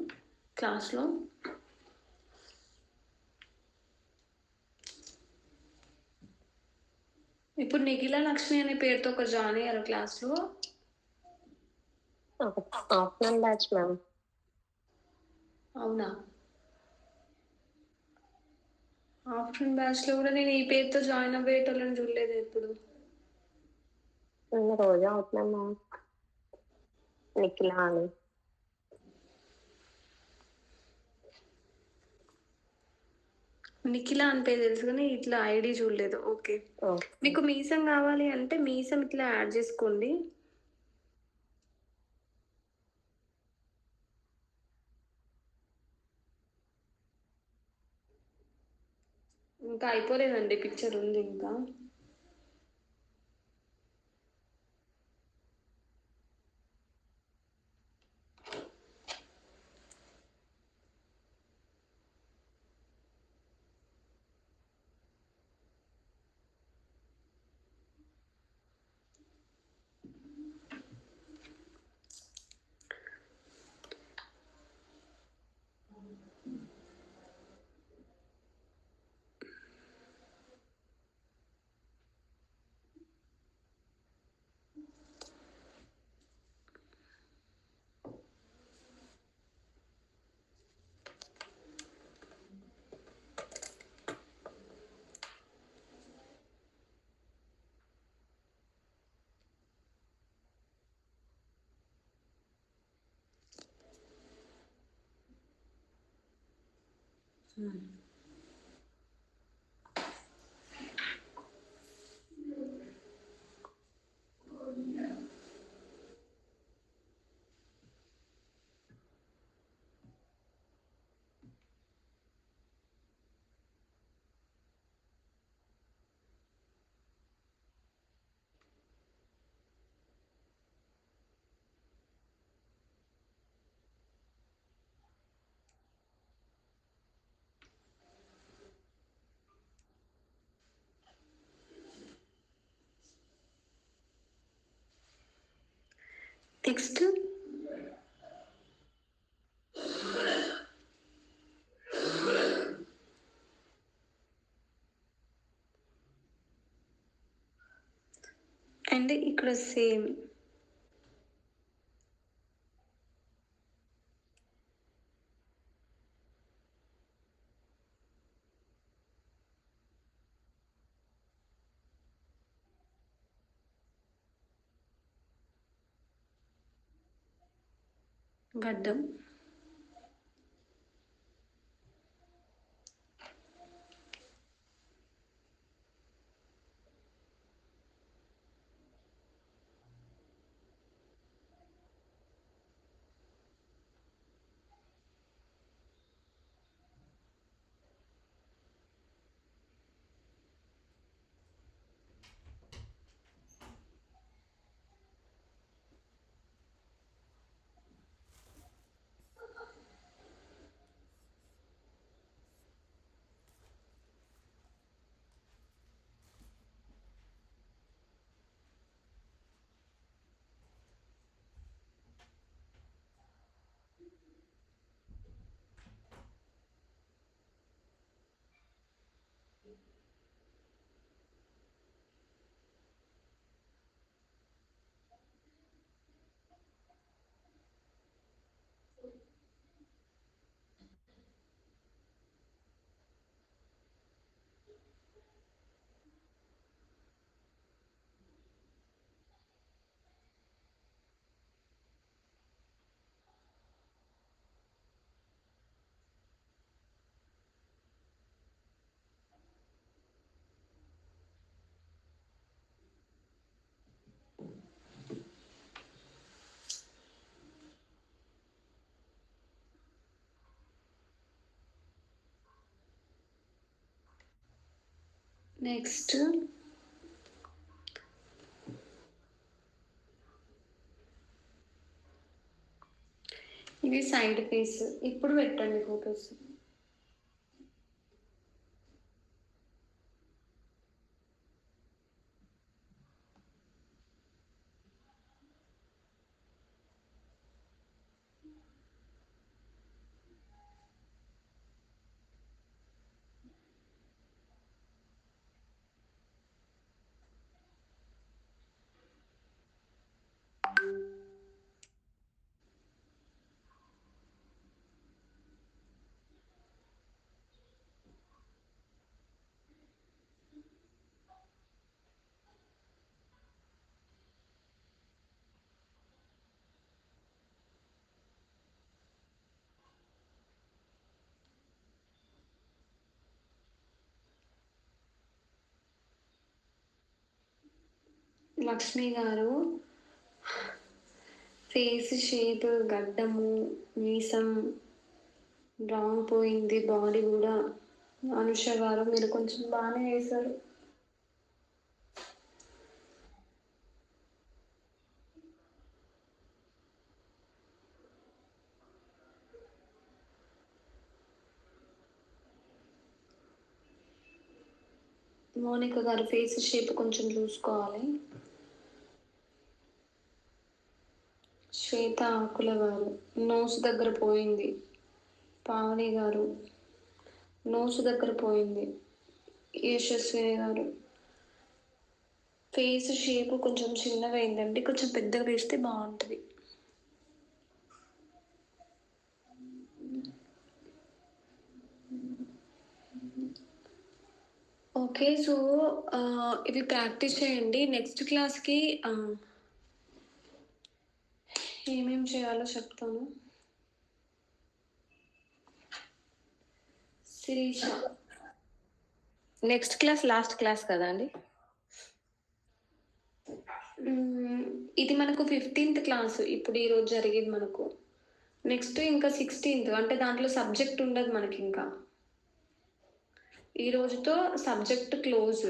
క్లాస్లో. ఇప్పుడు నిఖిల లక్ష్మి అనే పేరుతో ఒక జాయిన్ అయ్యారు క్లాస్లో.
Afternoon batch ma'am.
అవునా? ఆఫ్టర్నూన్ బ్యాచ్లో కూడా నేను ఈ పేరుతో జాయిన్ అవ్వేటోళ్ళని చూడలేదు ఎప్పుడు.
రోజు అవుతున్నాం మ్యామ్, నిఖిల అని.
నిఖిల అని పేరు తెలుసు కానీ ఇట్లా ఐడి చూడలేదు. ఓకే, మీకు మీసం కావాలి అంటే మీసం ఇట్లా యాడ్ చేసుకోండి. ఇంకా అయిపోలేదండి, పిక్చర్ ఉంది ఇంకా. నెక్స్ట్ అండ్ ఇక్కడ సేమ్ గడ్డం. నెక్స్ట్ ఇది సైడ్ పీస్. ఇప్పుడు పెట్టండి ఫొటోస్. లక్ష్మి గారు ఫేస్ షేప్, గడ్డము, మీసం రాంగ్ పోయింది, బాడీ కూడా. అనుష గారు మీరు కొంచెం బాగానే వేశారు. మోనిక గారు ఫేస్ షేప్ కొంచెం చూసుకోవాలి. శ్వేత ఆకుల గారు నోస్ దగ్గర పోయింది. పావని గారు నోస్ దగ్గర పోయింది. యశస్విని గారు ఫేస్ షేప్ కొంచెం చిన్నగా అయిందండి, కొంచెం పెద్దగా వేస్తే బాగుంటుంది. ఓకే, సో ఇవి ప్రాక్టీస్ చేయండి. నెక్స్ట్ క్లాస్కి ఏమేమి చేయాలో చెప్తాను. Sirisha
next class last class కదా అండి?
ఇది మనకు 15th క్లాసు ఇప్పుడు ఈరోజు జరిగేది మనకు. నెక్స్ట్ ఇంకా 16th, అంటే దాంట్లో సబ్జెక్ట్ ఉండదు మనకి. ఇంకా ఈ రోజుతో సబ్జెక్ట్ క్లోజ్.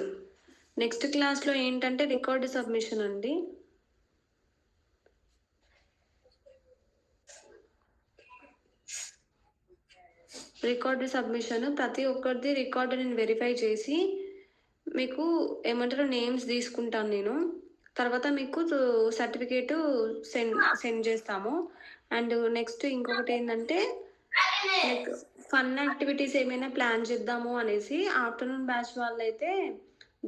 నెక్స్ట్ క్లాస్లో ఏంటంటే రికార్డు సబ్మిషన్ అండి. రికార్డు సబ్మిషన్ ప్రతి ఒక్కరిది రికార్డు నేను వెరిఫై చేసి మీకు ఏమంటారు నేమ్స్ తీసుకుంటాను నేను. తర్వాత మీకు సర్టిఫికేట్ సెండ్ చేస్తాము. అండ్ నెక్స్ట్ ఇంకొకటి ఏంటంటే లైక్ ఫన్ యాక్టివిటీస్ ఏమైనా ప్లాన్ చేద్దాము అనేసి. ఆఫ్టర్నూన్ బ్యాచ్ వాళ్ళైతే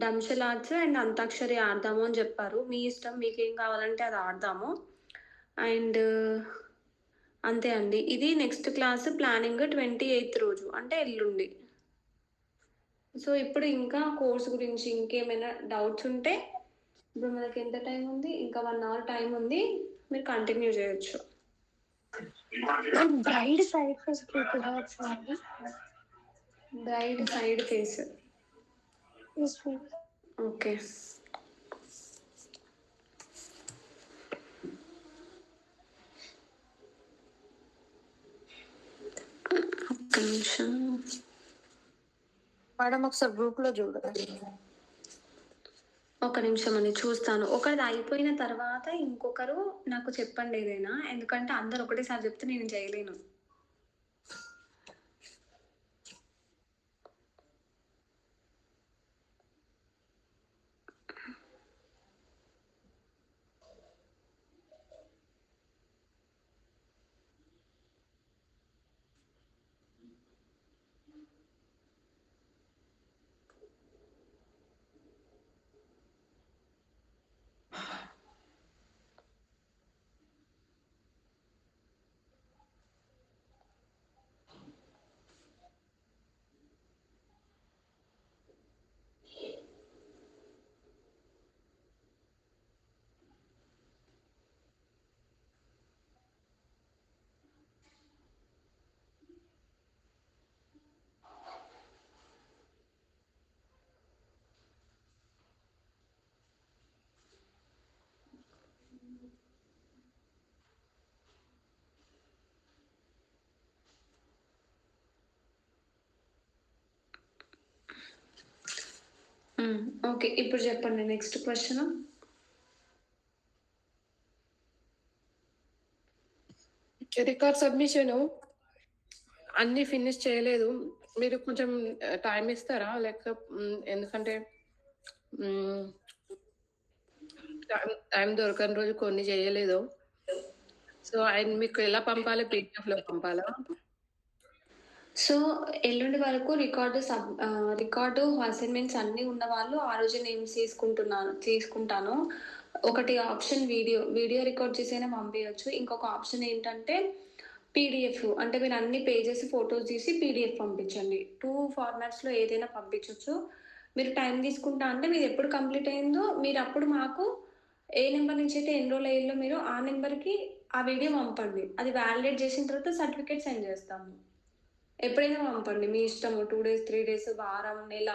డంషల్ ఆర్ట్స్ అండ్ అంతాక్షరి ఆడదాము అని చెప్పారు. మీ ఇష్టం, మీకు ఏం కావాలంటే అది ఆడదాము. అండ్ అంతే అండి. ఇది నెక్స్ట్ క్లాస్ ప్లానింగ్ 28th రోజు, అంటే ఎల్లుండి. సో ఇప్పుడు ఇంకా కోర్స్ గురించి ఇంకేమైనా డౌట్స్ ఉంటే, ఇప్పుడు మనకి ఎంత టైం ఉంది, ఇంకా 1 hour టైం ఉంది, మీరు కంటిన్యూ చేయొచ్చు.
బ్రైడ్ సైడ్ ఫేస్ ప్రిపేర్ అవుతుంది.
Braid side face. ఓకే, ఒక్క నిమిషం.
మేడం ఒకసారి గ్రూప్ లో చూడండి.
ఒక నిమిషం అని చూస్తాను. ఒకరిది అయిపోయిన తర్వాత ఇంకొకరు నాకు చెప్పండి ఏదైనా, ఎందుకంటే అందరు ఒకటేసారి చెప్తే నేను చేయలేను. ఓకే. ఇప్పుడు చెప్పండి నెక్స్ట్ క్వెషన్.
రికార్డ్ సబ్మిషన్ అన్ని ఫినిష్ చేయలేదు. మీరు కొంచెం టైం ఇస్తారా? ఎందుకంటే టైం దొరకని రోజు కొన్ని చేయలేదు. సో ఆయన మీకు ఎలా పంపాలి? పీడిఎఫ్ లో పంపాలా?
సో ఎల్లుండి వరకు రికార్డు అసైన్మెంట్స్ అన్నీ ఉన్న వాళ్ళు ఆ రోజు నేమ్స్ తీసుకుంటాను. ఒకటి ఆప్షన్ వీడియో రికార్డ్ చేసైనా పంపించచ్చు. ఇంకొక ఆప్షన్ ఏంటంటే పీడిఎఫ్, అంటే మీరు అన్ని పేజెస్ ఫొటోస్ తీసి పీడిఎఫ్ పంపించండి. 2 ఫార్మాట్స్లో ఏదైనా పంపించవచ్చు. మీరు టైం తీసుకుంటా అంటే మీరు ఎప్పుడు కంప్లీట్ అయిందో మీరు అప్పుడు మాకు ఏ నెంబర్ నుంచి అయితే ఎన్రోల్ అయ్యిందో మీరు ఆ నెంబర్కి ఆ వీడియో పంపండి. అది వ్యాలిడేట్ చేసిన తర్వాత సర్టిఫికేట్ సెండ్ చేస్తాము. ఎప్పుడైనా పంపండి, మీ ఇష్టము. 2 days, 3 days, వారం, నెల,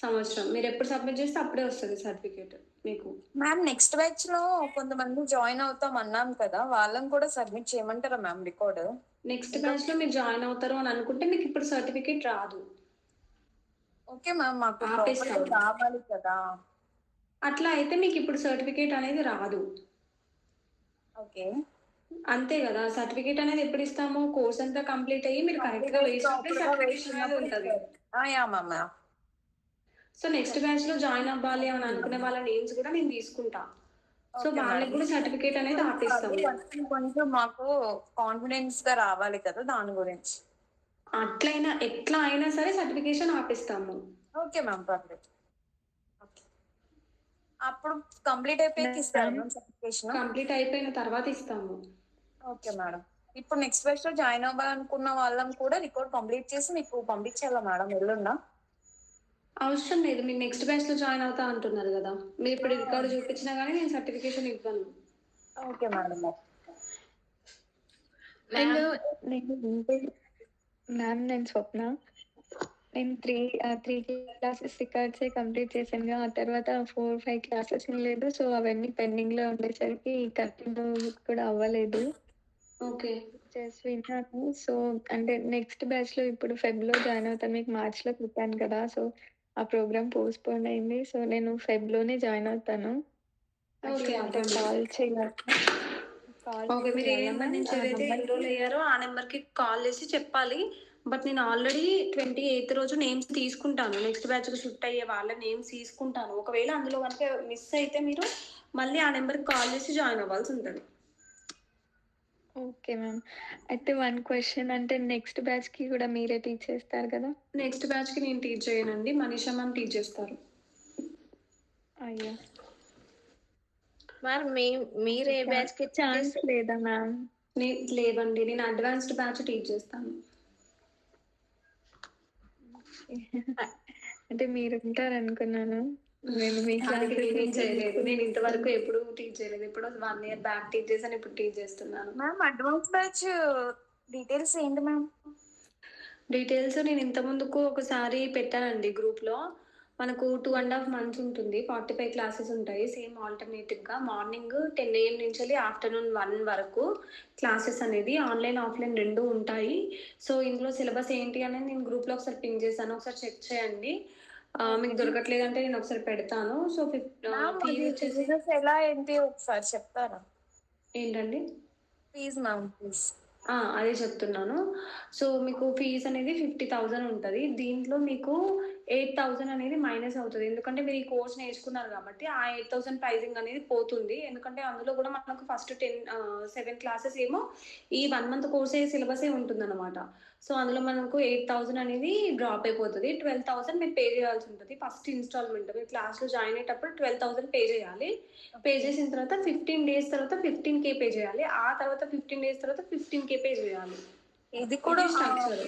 సంవత్సరం, మీరు ఎప్పుడు సబ్మిట్ చేస్తే అప్పుడే వస్తుంది సర్టిఫికేట్ మీకు.
మ్యామ్ నెక్స్ట్ బ్యాచ్ లో కొంతమంది జాయిన్ అవుతాం అన్నాం కదా, వాళ్ళని కూడా సబ్మిట్ చేయమంటారా మ్యామ్ రికార్డ్?
నెక్స్ట్ బ్యాచ్ లో మీరు జాయిన్ అవుతారు అని అనుకుంటే మీకు ఇప్పుడు సర్టిఫికేట్ రాదు.
ఓకే మ్యామ్, మాకు
ఆపేస్తాం.
ప్రాపర్టీ రావాలి కదా.
అట్లా అయితే మీకు ఇప్పుడు సర్టిఫికేట్ అనేది రాదు.
ఓకే,
అంతే కదా. సర్టిఫికేట్ అనేది ఎప్పుడు ఇస్తాము? కోర్స్ అంతా కంప్లీట్ అయ్యి మీరు కరెక్ట్ గా వేసినప్పుడే సర్టిఫికేషన్ అనేది ఉంటుంది.
Yeah ma'am.
So next batch లో జాయిన్ అవ్వాలి అని అనుకునే వాళ్ళ నేమ్స్ కూడా నేను తీసుకుంటా. సో వాళ్ళకి కూడా సర్టిఫికేట్ అనేది ఆపిస్తాము.
కొంచెం మాకు కాన్ఫిడెన్స్ గా రావాలి కదా దాని గురించి.
ఎట్లా అయినా సరే సర్టిఫికేషన్ ఆపిస్తాము.
Okay ma'am, perfect. అప్పుడు కంప్లీట్ అయిపోయి ఇస్తాను సర్టిఫికేషన్.
కంప్లీట్ అయిపోయిన తర్వాత ఇస్తాము.
Okay madam. ఇప్పుడు నెక్స్ట్ బ్యాచ్ లో జాయిన్ అవ్వాలనుకున్న వాళ్ళం కూడా రికార్డ్ కంప్లీట్ చేసి మీకు పంపించాలా మేడం ఎల్లుండా?
అవసరం లేదు, మీరు నెక్స్ట్ బ్యాచ్ లో జాయిన్ అవుతా అంటున్నారు కదా. మీరు ఇప్పుడు రికార్డు చూపించినా కానీ నేను సర్టిఫికేషన్ ఇవ్వను.
Okay madam.
మ్యామ్ నేను స్వప్న. నేను త్రీ క్లాసెస్ రికార్డ్సే కంప్లీట్ చేశాను. ఆ తర్వాత 4-5 క్లాసెస్ లేదు. సో అవన్నీ పెండింగ్ లో ఉండేసరికి కంటిన్యూ కూడా అవ్వలేదు.
ఓకే,
జస్ట్ విన్నాను. సో అంటే నెక్స్ట్ బ్యాచ్ లో ఇప్పుడు ఫెబ్ లో జాయిన్ అవుతాను. మీకు మార్చ్ లో చెప్పాను కదా. సో ఆ ప్రోగ్రామ్ పోస్ట్ పోన్ అయింది. సో నేను ఫెబ్ లోనే జాయిన్ అవుతాను.
ఓకే,
అంటే కాల్ చేయాలి.
ఓకే. మీరు ఏ నెంబర్ నుంచి ఏదైతే ఎన్రోల్ అయ్యారో ఆ నెంబర్కి కాల్ చేసి చెప్పాలి. బట్ నేను ఆల్రెడీ 28th రోజు నేమ్స్ తీసుకుంటాను. నెక్స్ట్ బ్యాచ్కి షిఫ్ట్ అయ్యే వాళ్ళ నేమ్స్ తీసుకుంటాను. ఒకవేళ అందులో కనుక మిస్ అయితే మీరు మళ్ళీ ఆ నెంబర్కి కాల్ చేసి జాయిన్ అవ్వాల్సి ఉంటుంది.
Okay ma'am. అయితే 1 క్వశ్చన్, అంటే నెక్స్ట్ బ్యాచ్ కి కూడా మీరే టీచ్ చేస్తారు కదా?
నెక్స్ట్ బ్యాచ్కి నేను టీచ్ చేయనండి, మనీషా మ్యామ్ టీచ్ చేస్తారు.
అయ్యో,
మరి మీరు ఏ బ్యాచ్ కి
ఛాన్స్ లేదా మ్యామ్?
లేదండి, నేను అడ్వాన్స్డ్ బ్యాచ్ టీచ్ చేస్తాను.
అంటే మీరు ఉంటారు అనుకున్నాను. నేను మీ
నేనేం చేయలేదు.
క్లాసెస్
నేను ఇంతవరకు ఎప్పుడు టీచ్ చేయలేదు. ఇప్పుడు 1 year బ్యాక్ టీచ్ చేశాను, ఇప్పుడు టీచ్ చేస్తున్నాను.
మ్యామ్ అడ్వాన్స్ బ్యాచ్ డీటెయిల్స్ ఏంటి మ్యామ్?
డీటెయిల్స్ నేను ఇంత ముందుకు ఒకసారి పెట్టానండి గ్రూప్లో. మనకు 2.5 months ఉంటుంది. 45 క్లాసెస్ ఉంటాయి. సేమ్ ఆల్టర్నేటివ్గా మార్నింగ్ 10 AM నుంచి ఆఫ్టర్నూన్ 1 వరకు క్లాసెస్ అనేది ఆన్లైన్ ఆఫ్లైన్ రెండు ఉంటాయి. సో ఇందులో సిలబస్ ఏంటి అనేది నేను గ్రూప్లో ఒకసారి పింగ్ చేశాను, ఒకసారి చెక్ చేయండి. మీకు దొరకట్లేదంటే నేను ఒకసారి పెడతాను. సో ఫీజు వచ్చేసి
ఎలా ఏంటి ఒకసారి చెప్తారా?
ఏంటండి?
Please ma'am, please.
అదే చెప్తున్నాను. సో మీకు ఫీజ్ అనేది 50,000 ఉంటుంది. దీంట్లో మీకు 8,000 అనేది మైనస్ అవుతుంది. ఎందుకంటే మీరు ఈ కోర్స్ నేర్చుకున్నారు కాబట్టి ఆ 8,000 ప్రైజింగ్ అనేది పోతుంది. ఎందుకంటే అందులో కూడా మనకు ఫస్ట్ 7 క్లాసెస్ ఏమో ఈ 1 month కోర్సే సిలబసే ఉంటుందన్నమాట. సో అందులో మనకు 8,000 అనేది డ్రాప్ అయిపోతుంది. 12,000 మీరు పే చేయాల్సి ఉంటుంది ఫస్ట్ ఇన్స్టాల్మెంట్. మీరు క్లాస్లో జాయిన్ అయ్యేటప్పుడు 12,000 పే చేయాలి. పే చేసిన తర్వాత 15 days తర్వాత 15K పే చేయాలి. ఆ తర్వాత 15 days తర్వాత 15K పే చేయాలి.
ఇది కూడా
స్ట్రక్చర్.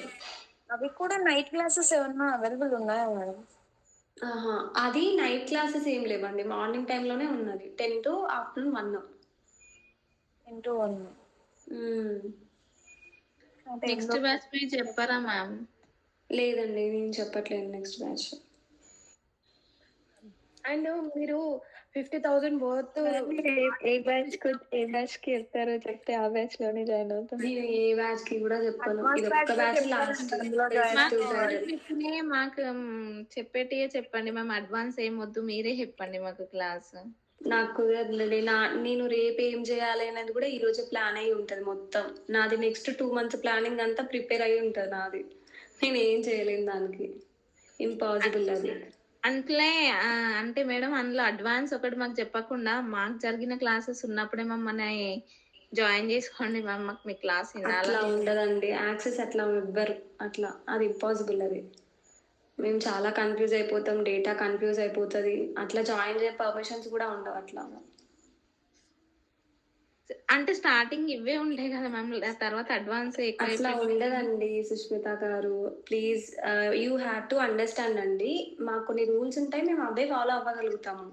అవి కూడా నైట్ క్లాసెస్ ఏమన్నా అవైలబుల్ ఉన్నాయా మేడం?
అది నైట్ క్లాసెస్ ఏం లేవండి, మార్నింగ్ టైంలోనే ఉన్నది. 10 to afternoon 1.
Into 1.
Next batch మీరు చెప్పారా మ్యామ్?
లేదండి, నేను చెప్పట్లేదు నెక్స్ట్ బ్యాచ్.
అండ్ మీరు 50,000 వర్త్
మీరు ఏ బ్యాచ్ కి చెప్తారో చెప్తే ఆ బ్యాచ్ లోనే జాయిన్ అవుతాం.
నేను ఏ బ్యాచ్ కి కూడా చెప్పాను,
అడ్వాన్స్
ఇది ఒక్క
బ్యాచ్
బ్యాచ్
చెప్తారండి
లాస్ట్
అందులో జాయిన్
మాకు
బెస్ట్
మీరు
బ్రైడల్.
చెప్పినవి మాకు చెప్పేటివే చెప్పండి. మేము అడ్వాన్స్ ఏం వద్దు, మీరే చెప్పండి మాకు క్లాస్.
నాకు కుదరదులే. నేను రేపు ఏం చేయాలి అనేది కూడా ఈ రోజు ప్లాన్ అయి ఉంటది మొత్తం. నాది నెక్స్ట్ 2 months ప్లానింగ్ అంతా ప్రిపేర్ అయి ఉంటది నాది. నేను ఏం చేయలేను దానికి, ఇంపాసిబుల్ అది.
అంతలే అంటే మేడం అందులో అడ్వాన్స్ ఒకటి మాకు చెప్పకుండా మాకు జరిగిన క్లాసెస్ ఉన్నప్పుడే మమ్మల్ని జాయిన్ చేసుకోండి మ్యామ్. మాకు మీ క్లాస్
అట్లా
వినాలని.
ఉండదండి, యాక్సెస్ అట్లా ఇవ్వరు, అట్లా అది ఇంపాసిబుల్ అది. మేము చాలా కన్ఫ్యూజ్ అయిపోతాం, డేటా కన్ఫ్యూజ్ అయిపోతుంది, అట్లా జాయిన్ చేయ పర్మిషన్స్ కూడా ఉండవు అట్లా.
అంటే స్టార్టింగ్ ఇవే ఉంటాయి కదా మ్యామ్, తర్వాత అడ్వాన్స్
అట్లా
ఎక్కువ.
ఉండదండి సుష్మిత గారు, please you have to understand అండి. మాకు కొన్ని రూల్స్ ఉంటాయి, మేము అవే ఫాలో అవ్వగలుగుతాము.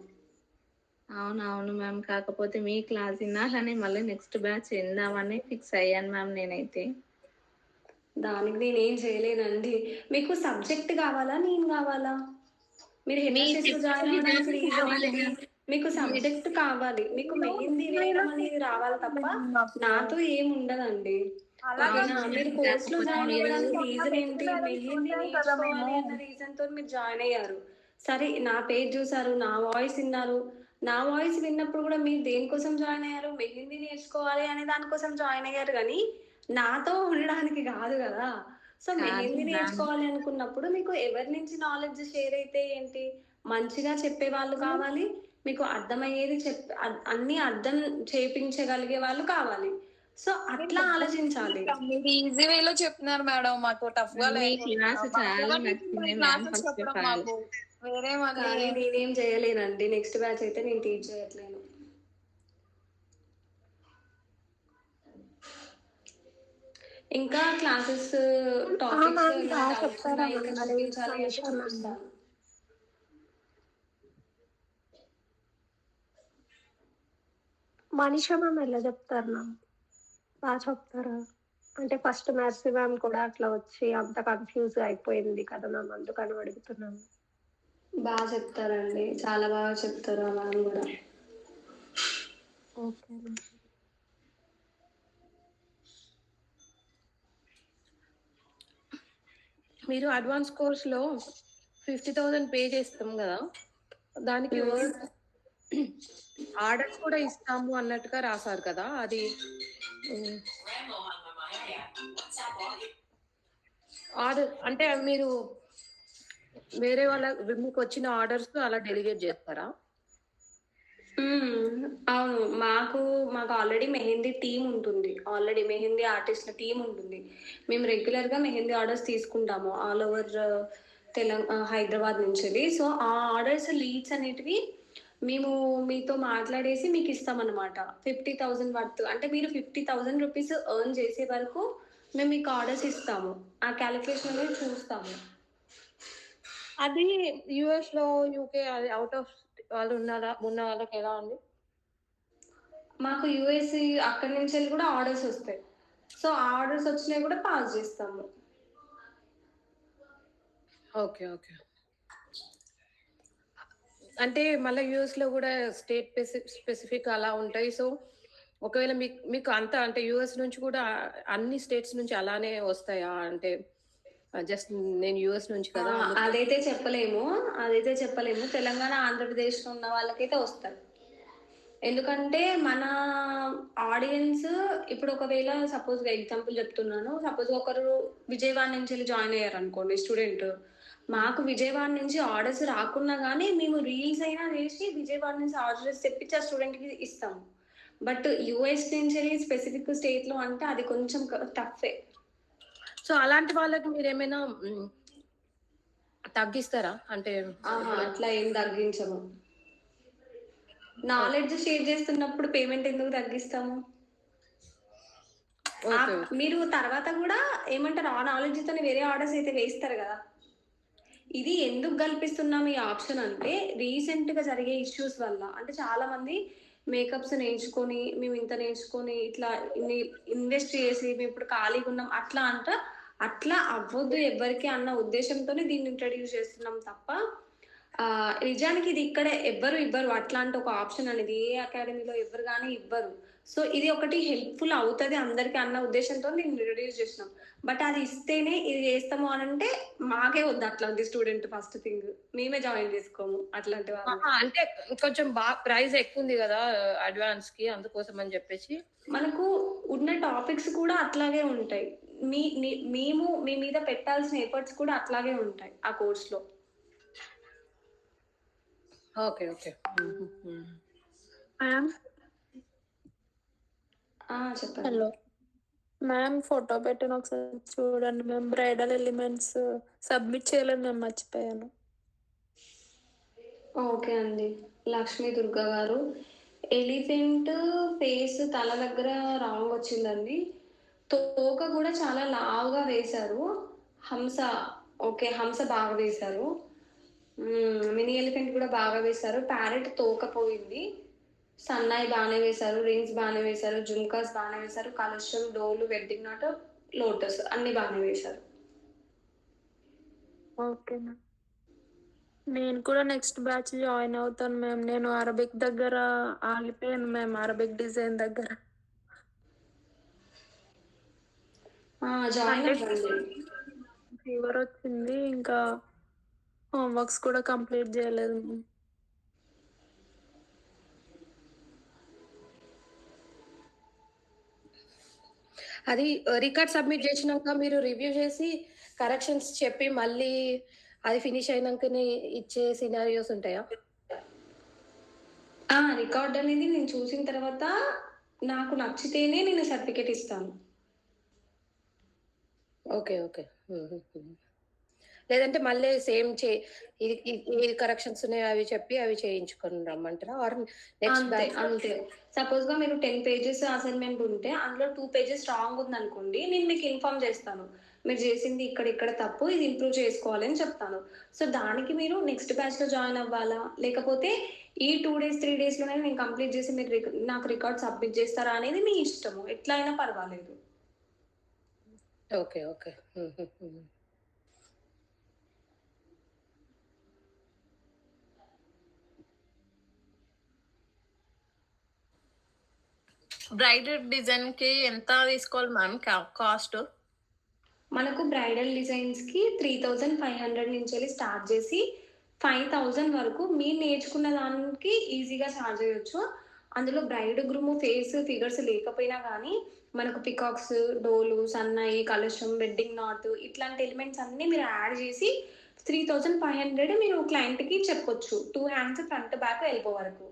అవునవును మ్యామ్, కాకపోతే మీ క్లాస్ వినాలని మళ్ళీ నెక్స్ట్ బ్యాచ్ విందామని ఫిక్స్ అయ్యాను మ్యామ్ నేనైతే.
దానికి నేనేం చేయలేనండి. మీకు సబ్జెక్ట్ కావాలా, నేను కావాలా? మీరు హెచ్ఎస్ఎస్ లో జాయిన్ అవ్వడానికి రీజన్ ఏంటి? మీకు సబ్జెక్ట్ కావాలి, మీకు మెహందీ వేయడం అనేది రావాలి తప్ప నాతో ఏం ఉండదండి. ఓకేనా? మీరు కోర్స్ లో జాయిన్ అవ్వడానికి రీజన్ ఏంటి? మెహందీ నేర్చుకోవాలి అన్న రీజన్ తో మీరు జాయిన్ అయ్యారు. సరే, నా పేజ్ చూసారు, నా వాయిస్ విన్నారు. నా వాయిస్ విన్నప్పుడు కూడా మీరు దేనికోసం జాయిన్ అయ్యారు? మెహందీ నేర్చుకోవాలి అనే దానికోసం జాయిన్ అయ్యారు, కానీ నాతో ఉండడానికి కాదు కదా. సో
కాదు
మెహందీ
మ్యామ్.
నేర్చుకోవాలి అనుకున్నప్పుడు మీకు ఎవరి నుంచి నాలెడ్జ్ షేర్ అయితే ఏంటి? మంచిగా చెప్పే వాళ్ళు కావాలి, మీకు అర్థమయ్యేది అన్ని అర్థం చేపించగలిగే వాళ్ళు కావాలి. సో అట్లా ఆలోచించాలి.
మీరు ఈజీ వేలో చెప్తున్నారు మేడం, మాకు టఫ్ గా
మీ
లేకుండా
క్లాస్ చాలా నచ్చింది మ్యామ్.
క్లాసెస్
ఫస్ట్
చెప్పడం
ఆఫ్ ఆల్
మాకు వేరే మళ్ళీ
కానీ నేనేం చేయలేనండి, నెక్స్ట్ బ్యాచ్ అయితే నేను టీచ్ చేయట్లేను. ఇంకా క్లాసెస్ టాపిక్స్ డౌట్స్ ఉన్నాయి ఇంకా చూపించాలి అంటే చూపిస్తాను.
మనీషా మ్యామ్ ఎలా చెప్తారు మ్యామ్? బాగా చెప్తారా? అంటే ఫస్ట్ మ్యాథ్స్ మ్యామ్ కూడా అట్లా వచ్చి అంత కన్ఫ్యూజ్ అయిపోయింది కదా మ్యామ్, అందుకని అడుగుతున్నాను.
బాగా చెప్తారండి, చాలా బాగా చెప్తారు ఆ మ్యామ్ కూడా.
Okay ma'am.
మీరు అడ్వాన్స్ కోర్స్లో 50,000 పే చేస్తాం కదా, దానికి ఆర్డర్స్ కూడా ఇస్తాము అన్నట్టుగా రాశారు కదా, అది ఆర్డర్ అంటే మీరు వేరే వాళ్ళ మీకు వచ్చిన ఆర్డర్స్ అలా డెలిగేట్ చేస్తారా?
అవును, మాకు ఆల్రెడీ మెహందీ టీం ఉంటుంది, ఆల్రెడీ మెహందీ ఆర్టిస్ట్ల టీం ఉంటుంది. మేము రెగ్యులర్గా మెహందీ ఆర్డర్స్ తీసుకుంటాము ఆల్ ఓవర్ హైదరాబాద్ నుంచి. సో ఆ ఆర్డర్స్ లీడ్స్ అనేటివి మేము మీతో మాట్లాడేసి మీకు ఇస్తామన్నమాట. 50,000 వర్త్ అంటే మీరు 50,000 రూపీస్ ఎర్న్ చేసే వరకు మేము మీకు ఆర్డర్స్ ఇస్తాము. ఆ క్యాలిక్యులేషన్ అనేది చూస్తాము.
అది యుఎస్ లో, యూకే, అది అవుట్ ఆఫ్ వాళ్ళు ఉన్న వాళ్ళకి ఎలా ఉంది?
మాకు యుఎస్ అక్కడి నుంచి వెళ్ళి కూడా ఆర్డర్స్ వస్తాయి. సో ఆ ఆర్డర్స్ వచ్చినాయి కూడా పాస్ చేస్తాము.
Okay okay. అంటే మళ్ళీ యుఎస్ లో కూడా స్టేట్ స్పెసిఫిక్ అలా ఉంటాయి. సో ఒకవేళ మీకు అంతా అంటే యుఎస్ నుంచి కూడా అన్ని స్టేట్స్ నుంచి అలానే వస్తాయా? అంటే జస్ట్ నేను యుఎస్ నుంచి కదా.
అదైతే చెప్పలేము. తెలంగాణ, ఆంధ్రప్రదేశ్లో ఉన్న వాళ్ళకైతే వస్తారు. ఎందుకంటే మన ఆడియన్స్ ఇప్పుడు ఒకవేళ సపోజ్గా ఎగ్జాంపుల్ చెప్తున్నాను, సపోజ్ ఒకరు విజయవాడ నుంచి వెళ్ళి జాయిన్ అయ్యారు అనుకోండి స్టూడెంట్. మాకు విజయవాడ నుంచి ఆర్డర్స్ రాకున్నా కానీ మేము రీల్స్ అయినా చేసి విజయవాడ నుంచి ఆర్డర్స్ తెప్పించి ఆ స్టూడెంట్కి ఇస్తాము. బట్ యుఎస్ నుంచి వెళ్ళి స్పెసిఫిక్ స్టేట్లో అంటే అది కొంచెం టఫే.
సో అలాంటి వాళ్ళకి మీరు ఏమైనా తగ్గిస్తారా? అంటే
అట్లా ఏం తగ్గించము. నాలెడ్జ్ షేర్ చేస్తున్నప్పుడు పేమెంట్ ఎందుకు తగ్గిస్తాము? మీరు తర్వాత కూడా ఏమంటారు, ఆ నాలెడ్జ్ తోనే వేరే ఆర్డర్స్ అయితే వేస్తారు కదా. ఇది ఎందుకు కల్పిస్తున్నాం ఈ ఆప్షన్ అంటే రీసెంట్ గా జరిగే ఇష్యూస్ వల్ల. అంటే చాలా మంది మేకప్స్ నేర్చుకొని మేము ఇంత నేర్చుకొని ఇట్లా ఇన్వెస్ట్ చేసి మేము ఇప్పుడు ఖాళీగా ఉన్నాం అట్లా అవ్వద్దు ఎవరికి అన్న ఉద్దేశంతోనే దీన్ని ఇంట్రడ్యూస్ చేస్తున్నాం తప్ప నిజానికి ఇది ఇక్కడ ఎవ్వరు ఇవ్వరు అట్లాంటి ఒక ఆప్షన్ అనేది ఏ అకాడమీలో ఎవ్వరు కానీ ఇవ్వరు. సో ఇది ఒకటి హెల్ప్ఫుల్ అవుతుంది అందరికీ అన్న ఉద్దేశంతో నేను ఇంట్రడ్యూస్ చేసినాం. బట్ అది ఇస్తేనే ఇది చేస్తాము అని అంటే మాకే వద్దు అట్లాంటి స్టూడెంట్. ఫస్ట్ థింగ్ మేమే జాయిన్ చేసుకోము అట్లాంటి వాళ్ళు.
అంటే కొంచెం బాగా ప్రైస్ ఎక్కువ ఉంది కదా అడ్వాన్స్ కి, అందుకోసం అని చెప్పేసి
మనకు ఉన్న టాపిక్స్ కూడా అట్లాగే ఉంటాయి. మేము మీ మీద పెట్టాల్సిన ఎఫర్ట్స్ కూడా అట్లాగే ఉంటాయి ఆ కోర్స్లో.
Okay okay.
మ్యామ్
చెప్పండి.
హలో మ్యామ్, ఫోటో పెట్టిన ఒకసారి చూడండి మ్యామ్. బ్రైడల్ ఎలిమెంట్స్ సబ్మిట్ చేయలేదు మ్యామ్, మర్చిపోయాను.
ఓకే అండి. లక్ష్మీ దుర్గా గారు, ఎలిఫెంట్ ఫేస్ తల దగ్గర రాంగ్ వచ్చిందండి. తోక కూడా చాలా లావుగా వేశారు. హంస ఓకే, హంస బాగా వేశారు. మినీ ఎలిఫెంట్ కూడా బాగా వేశారు. ప్యారెట్ తోక పోయింది. సన్నాయి బాగానే వేశారు. రింగ్స్ బాగానే వేశారు. జుమ్కాస్ బాగానే వేశారు. కలుషం, డోలు, వెడ్డింగ్ నాట్, లోటస్ అన్ని బాగానే వేశారు.
Okay ma'am. నేను కూడా నెక్స్ట్ బ్యాచ్ జాయిన్ అవుతాను మ్యామ్. నేను అరబిక్ దగ్గర ఆగిపోయాను మ్యామ్, అరబిక్ డిజైన్ దగ్గర.
జాయిన్
అంటే
అవ్వండి.
ఫీవర్ వచ్చింది, ఇంకా హోంవర్క్స్ కూడా కంప్లీట్ చేయలేదు మ్యామ్.
అది రికార్డ్ సబ్మిట్ చేసినాక మీరు రివ్యూ చేసి కరెక్షన్స్ చెప్పి మళ్ళీ అది ఫినిష్ అయినాకనే ఇచ్చే సినారియోస్ ఉంటాయా?
రికార్డ్ అనేది నేను చూసిన తర్వాత నాకు నచ్చితేనే నేను సర్టిఫికేట్ ఇస్తాను.
Okay okay. లేదంటే మళ్ళీ సేమ్ ఏ కరెక్షన్స్ ఉన్నాయో అవి చెప్పి అవి చేయించుకొని రమ్మంటారా? ఆర్ నెక్స్ట్
అంతే అంతే. సపోజ్ గా మీరు 10 pages అసైన్మెంట్ ఉంటే అందులో 2 pages రాంగ్ ఉంది అనుకోండి, నేను మీకు ఇన్ఫార్మ్ చేస్తాను. మీరు చేసింది ఇక్కడ తప్పు, ఇది ఇంప్రూవ్ చేసుకోవాలి అని చెప్తాను. సో దానికి మీరు నెక్స్ట్ బ్యాచ్ లో జాయిన్ అవ్వాలా, లేకపోతే ఈ 2 days 3 days లోనే నేను కంప్లీట్ చేసి మీరు నాకు రికార్డ్ సబ్మిట్ చేస్తారా అనేది మీ ఇష్టము. ఎట్లా అయినా పర్వాలేదు.
Okay okay.
బ్రైడల్ డిజైన్ కి ఎంత తీసుకోవాలి మ్యామ్ కాస్ట్?
మనకు బ్రైడల్ డిజైన్స్ కి 3500 నుంచి స్టార్ట్ చేసి 5000 వరకు మీరు నేర్చుకున్న దానికి ఈజీగా ఛార్జ్ చేయొచ్చు. అందులో బ్రైడ్ గ్రూమ్ ఫేస్ ఫిగర్స్ లేకపోయినా కానీ మనకు పికాక్స్, డోలు, సన్నాయి, కలశం, వెడ్డింగ్ నాట్ ఇట్లాంటి ఎలిమెంట్స్ అన్ని మీరు యాడ్ చేసి 3500 మీరు క్లయింట్కి చెప్పొచ్చు. 2 hands ఫ్రంట్ బ్యాక్ ఎల్బో వరకు.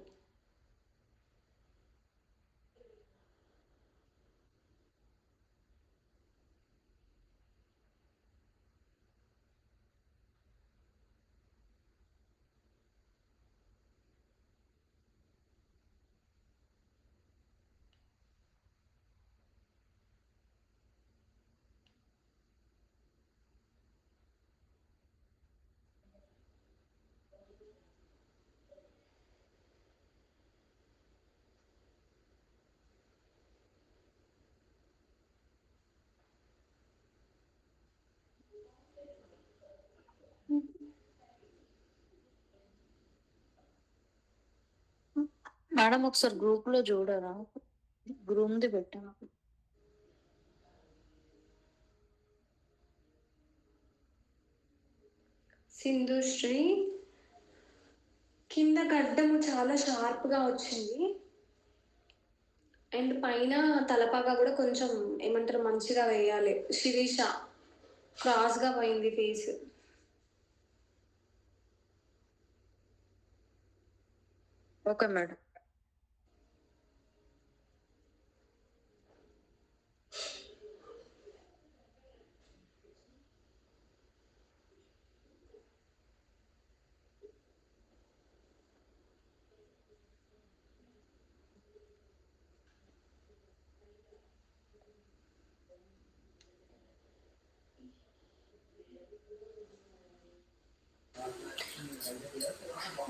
మేడం ఒకసారి గ్రూప్ లో చూడరా, గ్రూమ్ది పెట్టాను.
సింధుశ్రీ కింద గడ్డము చాలా షార్ప్ గా వచ్చింది. అండ్ పైన తలపాగా కూడా కొంచెం ఏమంటారు మంచిగా వేయాలి. శిరీష క్రాస్ గా పోయింది ఫేస్.
Okay madam.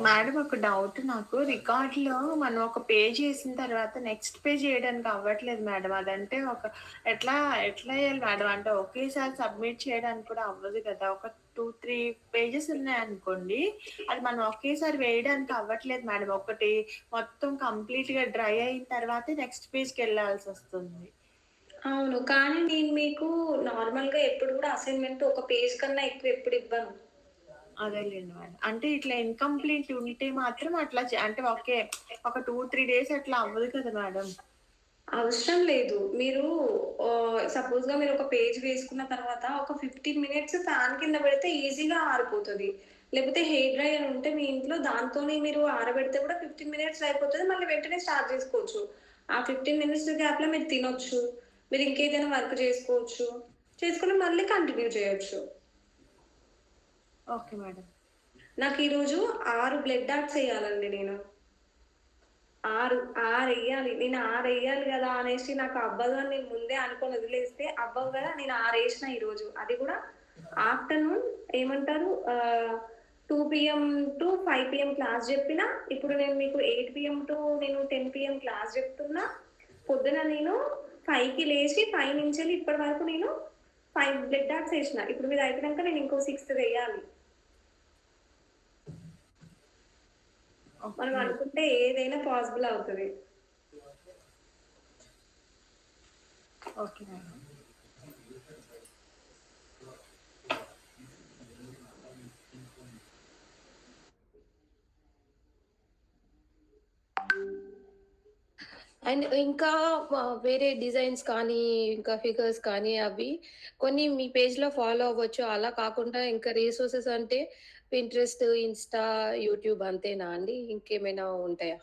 మేడం ఒక డౌట్ నాకు, రికార్డ్ లో మనం ఒక పేజ్ చేసిన తర్వాత నెక్స్ట్ పేజ్ చేయడానికి అవ్వట్లేదు మేడం. అదంటే ఎట్లా చేయాలి మేడం? అంటే ఒకేసారి సబ్మిట్ చేయడానికి కూడా అవ్వదు కదా. ఒక
2-3 పేజెస్ ఉన్నాయనుకోండి, అది మనం ఒకేసారి వేయడానికి అవ్వట్లేదు మేడం. ఒకటి మొత్తం కంప్లీట్‌గా డ్రై అయిన తర్వాతే నెక్స్ట్ పేజ్‌కెళ్ళాల్సొస్తుంది.
అవును. కానీ నేను మీకు నార్మల్‌గా ఎప్పుడు గూడా అసైన్‌మెంట్ ఒక పేజ్ కన్నా ఎక్కువ ఎప్పుడు ఇవ్వను.
అదేలెండి మేడం. అంటే ఇట్లా ఇన్‌కంప్లీట్ ఉంటే మాత్రం అట్లా అంటే ఓకే. ఒక 2-3 డేస్ అట్లా అవ్వదు కదా మేడం.
అవసరం లేదు. మీరు సపోజ్‌గా మీరు ఒక పేజ్ వేసుకున్న తర్వాత ఒక 15 మినిట్స్ ఫ్యాన్ కింద పెడితే ఈజీగా ఆరిపోతది. లేకపోతే హెయిర్ డ్రైయర్ ఉంటే మీ ఇంట్లో దాంతోని మీరు ఆరబెడితే కూడా 15 మినిట్స్‌లో అయిపోతది. మళ్ళీ వెంటనే స్టార్ట్ చేసుకోవచ్చు. ఆ 15 మినిట్స్ గ్యాప్‌లో మీరు తినొచ్చు. మీరు ఇంకేదైనా వర్క్ చేసుకోవచ్చు. చేసుకొని మళ్ళీ కంటిన్యూ చేయొచ్చు.
Okay madam.
నాకు ఈరోజు 6 బ్లడ్ డాట్స్ ఎయ్యాలండి నేను. 6 ఎయ్యాలి. నేను 6 ఎయ్యాలి గదా! అనేసి నాకు అవ్వదు అని నేను ముందే అనుకోని వదిలేస్తే అవ్వవు గదా! నేను 6 ఏసినా ఈరోజు. అది గూడా ఆఫ్టర్‌నూన్ ఏమంటారు 2 పీఎం టు 5 పీఎం క్లాస్ జెప్పినా. ఇప్పుడు నేను మీకు 8 పీఎం టు నేను 10 పీఎం క్లాస్ జెప్తున్నా. పొద్దున నేను 5కి లేచి 5 నుంచెల్లి ఇప్పటి వరకు నేను 5 బ్లడ్ డాట్స్ ఏసినా. ఇప్పుడు మీది అయిపోయినంక నేను ఇంకో 6 వెయ్యాలి. మనం అనుకుంటే ఏదైనా పాసిబుల్ అవుతది.
Okay madam.
అండ్ ఇంకా వేరే డిజైన్స్ కానీ, ఇంకా ఫిగర్స్ కానీ అవి కొన్ని మీ పేజ్‌లో ఫాలో అవ్వచ్చు. అలా కాకుండా ఇంకా రిసోర్సెస్ అంటే పింట్రెస్ట్, ఇన్‌స్టా, యూట్యూబ్ అంతేనా అండి? ఇంకేమైనా ఉంటాయా?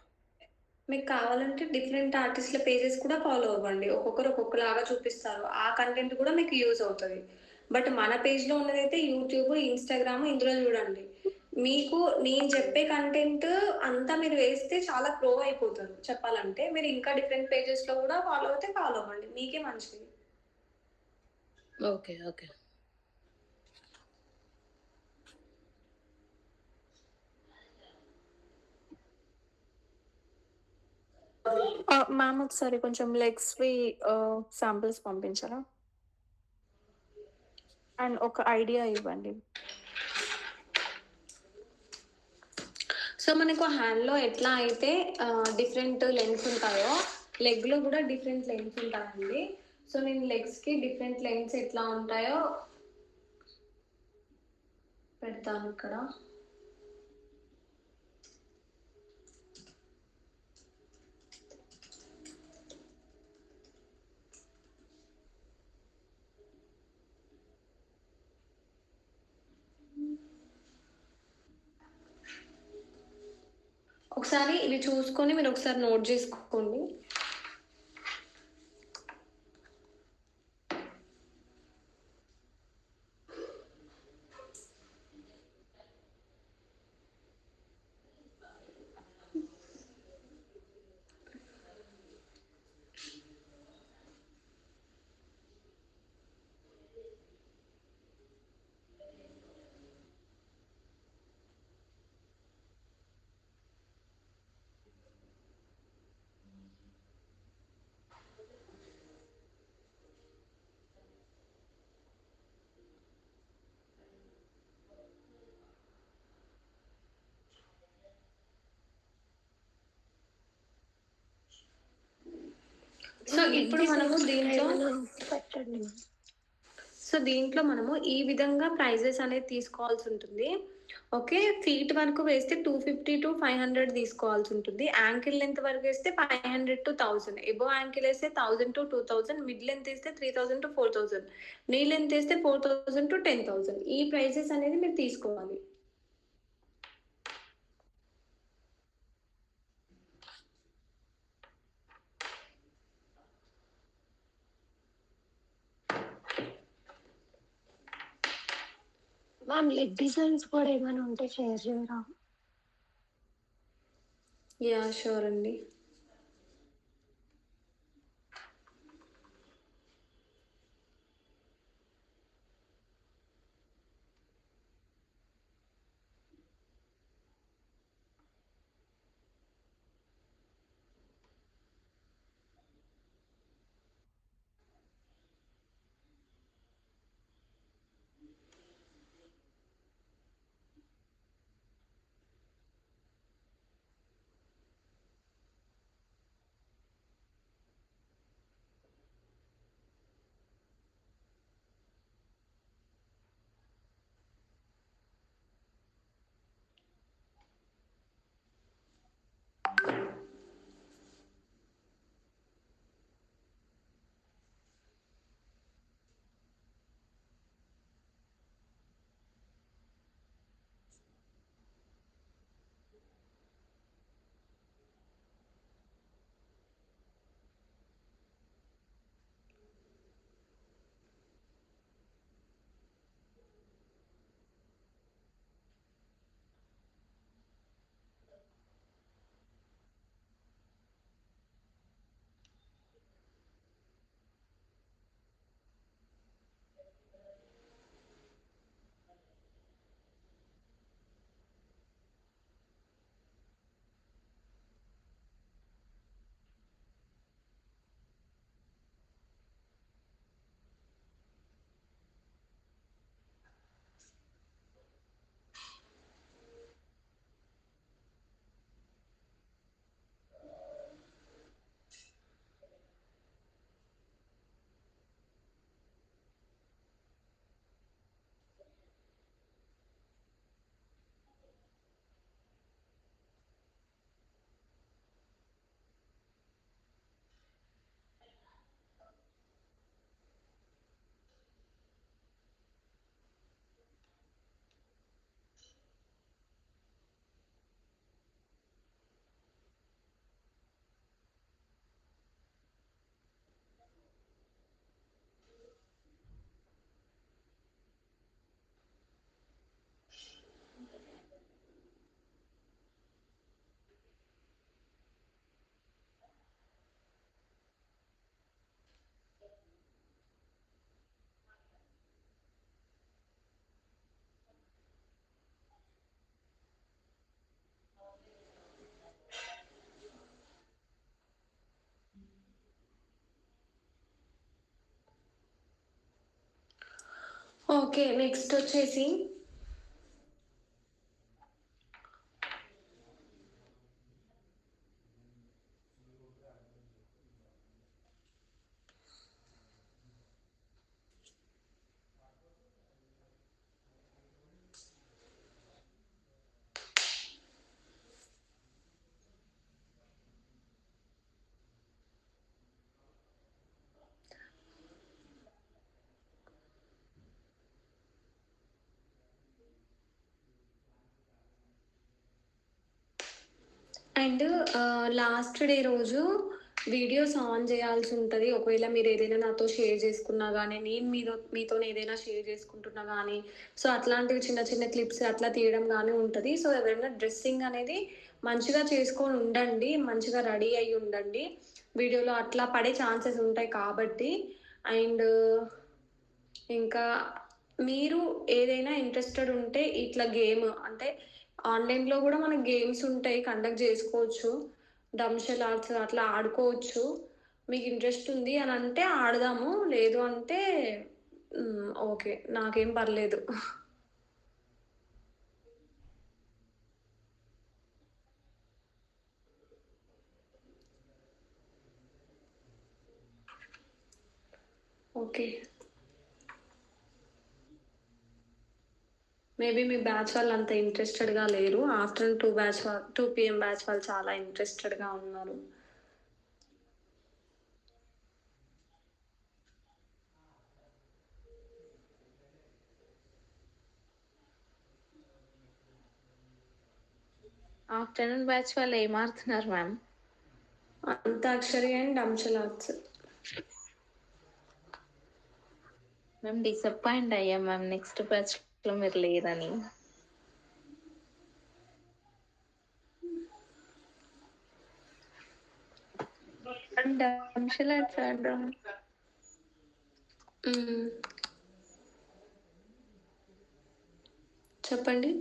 మీకు కావాలంటే డిఫరెంట్ ఆర్టిస్ట్‌ల పేజెస్ కూడా ఫాలో అవ్వండి. ఒక్కొక్కరు ఒక్కొక్కలాగా చూపిస్తారు. ఆ కంటెంట్ కూడా మీకు యూజ్ అవుతది. బట్ మన పేజ్‌లో ఉన్నదైతే యూట్యూబ్, ఇన్‌స్టాగ్రామ్ ఇందులో చూడండి. మీకు నేను చెప్పే కంటెంట్ అంతా మీరు వేస్తే చాలా ప్రో అయిపోతారు చెప్పాలంటే. మీరు ఇంకా డిఫరెంట్ పేజెస్‌లో కూడా ఫాలో అవుతే ఫాలో అవ్వండి. మీకే మంచిది.
ఓకే. ఓకే.
మ్యామ్ ఒకసారి కొంచెం లెగ్స్‌వి శాంపిల్స్ పంపించరా? అండ్ ఒక ఐడియా ఇవ్వండి.
సో, మనకు హ్యాండ్‌లో ఎట్లా అయితే డిఫరెంట్ లెంగ్త్స్ ఉంటాయో, లెగ్‌లో కూడా డిఫరెంట్ లెంగ్త్స్ ఉంటాయండి. సో, నేను లెగ్స్‌కి డిఫరెంట్ లెంగ్త్స్ ఎట్లా ఉంటాయో పెడతాను ఇక్కడ. ఒకసారి ఇవి చూసుకొని మీరు ఒకసారి నోట్ చేసుకోండి. సో, ఇప్పుడు మనము దీంట్లో మనము ఈ విధంగా ప్రైజెస్ అనేది తీసుకోవాల్సి ఉంటుంది. ఓకే. ఫీట్ వరకు వేస్తే 250-500 తీసుకోవాల్సి ఉంటుంది. యాంకిల్ లెంత్ వరకు వేస్తే 500-1000. అబోవ్ యాంకిల్ వేస్తే 1000-2000. మిడ్ లెంత్ వేస్తే 3000-4000. నీ లెంత్ వేస్తే 4000-10,000. ఈ ప్రైజెస్ అనేది మీరు తీసుకోవాలి.
మ్యామ్ లెగ్ డిజైన్స్ కూడా ఏమైనా ఉంటే షేర్ చేయరా?
యాహ్! షూర్ అండి. ఓకే, నెక్స్ట్ వచ్చేసి అండ్ లాస్ట్ డే రోజు వీడియోస్ ఆన్ చేయాల్సి ఉంటుంది. ఒకవేళ మీరు ఏదైనా నాతో షేర్ చేసుకున్నా కానీ, నేను మీతో ఏదైనా షేర్ చేసుకుంటున్నా కానీ, సో అట్లాంటివి చిన్న చిన్న క్లిప్స్ అట్లా తీయడం కానీ ఉంటుంది. సో ఎవరైనా డ్రెస్సింగ్ అనేది మంచిగా చేసుకొని ఉండండి, మంచిగా రెడీ అయ్యి ఉండండి. వీడియోలో అట్లా పడే ఛాన్సెస్ ఉంటాయి కాబట్టి. అండ్ ఇంకా మీరు ఏదైనా ఇంట్రెస్టెడ్ ఉంటే ఇట్లా గేమ్ అంటే ఆన్లైన్లో కూడా మనకి గేమ్స్ ఉంటాయి, కండక్ట్ చేసుకోవచ్చు. డంషల్ ఆర్ట్స్ అట్లా ఆడుకోవచ్చు. మీకు ఇంట్రెస్ట్ ఉంది అని అంటే ఆడదాము, లేదు అంటే ఓకే, నాకేం పర్లేదు. ఓకే, మేబీ మీ బ్యాచ్ వాళ్ళు అంత ఇంట్రెస్టెడ్గా లేరు. ఆఫ్టర్నూన్ 2 PM బ్యాచ్ వాళ్ళు చాలా ఇంట్రెస్టెడ్గా ఉన్నారు.
ఆఫ్టర్నూన్ బ్యాచ్ వాళ్ళు ఏం ఆడుతున్నారు ma'am?
Antakshari and dumb charades.
మేము డిసప్పాయింట్ అయ్యాం మ్యామ్ నెక్స్ట్ బ్యాచ్ లో మీరు లేదని.
డంషల్ ఆర్ట్స్ ఆడదాం.
చెప్పండి.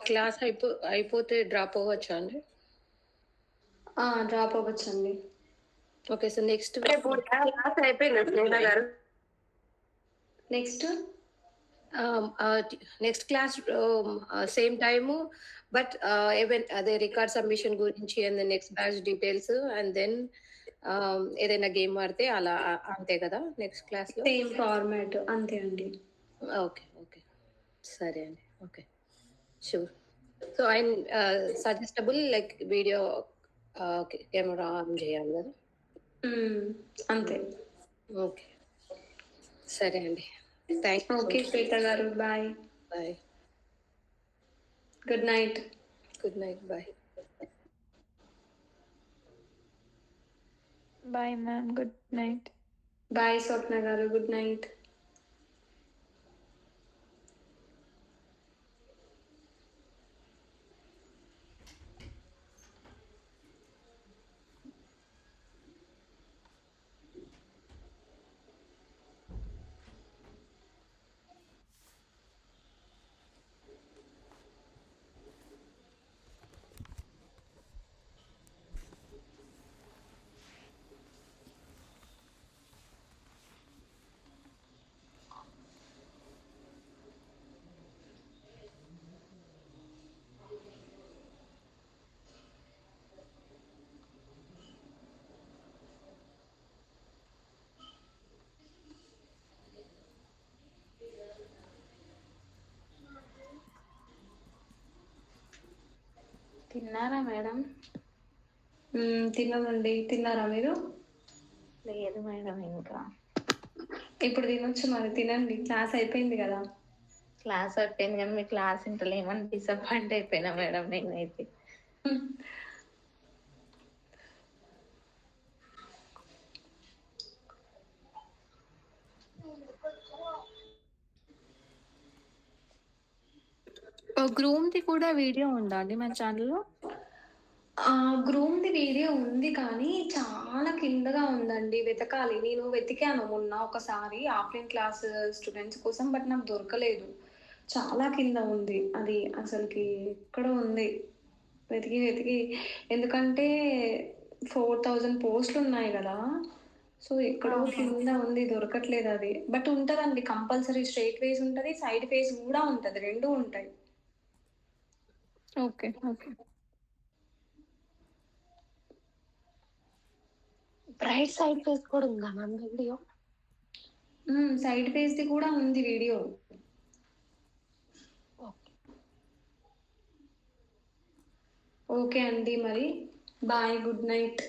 క్లాస్ అయిపోతే డ్రాప్ అవ్వచ్చా అండి?
డ్రాప్ అవ్వచ్చండి.
ఓకే, సో నెక్స్ట్
క్లాస్ అయిపోయింది గారు.
Next
next class same time, but అదే రికార్డ్ సబ్మిషన్ గురించి and next batch details and then ఏదైనా గేమ్ ఆడితే అలా అంతే కదా నెక్స్ట్ క్లాస్ లో?
సేమ్ ఫార్మాట్ అంతే అండి.
ఓకే ఓకే, సరే అండి. Okay, sure. So and suggestible like video camera on చేయాలి కదా?
అంతే.
ఓకే, సరే అండి. Thank you.
ఓకే శ్వేత గారు, bye.
Bye.
Good night.
Good night, bye.
Bye ma'am, good night.
Bye Swapna గారు, గుడ్ నైట్.
తిన్నారా మేడం?
తిన్నామండి. తిన్నారా మీరు?
లేదు మేడం ఇంకా.
ఇప్పుడు తినొచ్చు మరి, తినండి. క్లాస్ అయిపోయింది కదా.
క్లాస్ అయిపోయింది కానీ మీ క్లాస్ ఇంటలేమని డిసప్పాయింట్ అయిపోయినా మేడం నేనైతే.
గ్రూమ్ ది కూడా వీడియో ఉందా అండి మన ఛానల్లో?
గ్రూమ్‌ది వీడియో ఉంది కానీ చాలా కిందగా ఉందండి. వెతకాలి. నేను వెతికాను మొన్న ఒకసారి ఆఫ్‌లైన్ క్లాస్ స్టూడెంట్స్ కోసం. బట్ నాకు దొరకలేదు. చాలా కింద ఉంది. అది అసలకి ఎక్కడో ఉంది. వెతికి వెతికి ఎందుకంటే 4000 పోస్టులున్నాయి గదా! సో, ఎక్కడో కింద ఉంది. దొరకట్లేదు అది. బట్ ఉంటదండి కంపల్సరీ స్ట్రెయిట్ ఫేస్ ఉంటది. సైడ్ ఫేస్ గూడా ఉంటది. 2 ఉంటాయి.
Okay. Okay.
Bright side face కూడా ఉందా మ్యామ్ వీడియో?
సైడ్ ఫేస్‌ది కూడా ఉంది వీడియో. ఓకే అండి మరి. బాయ్. Good night.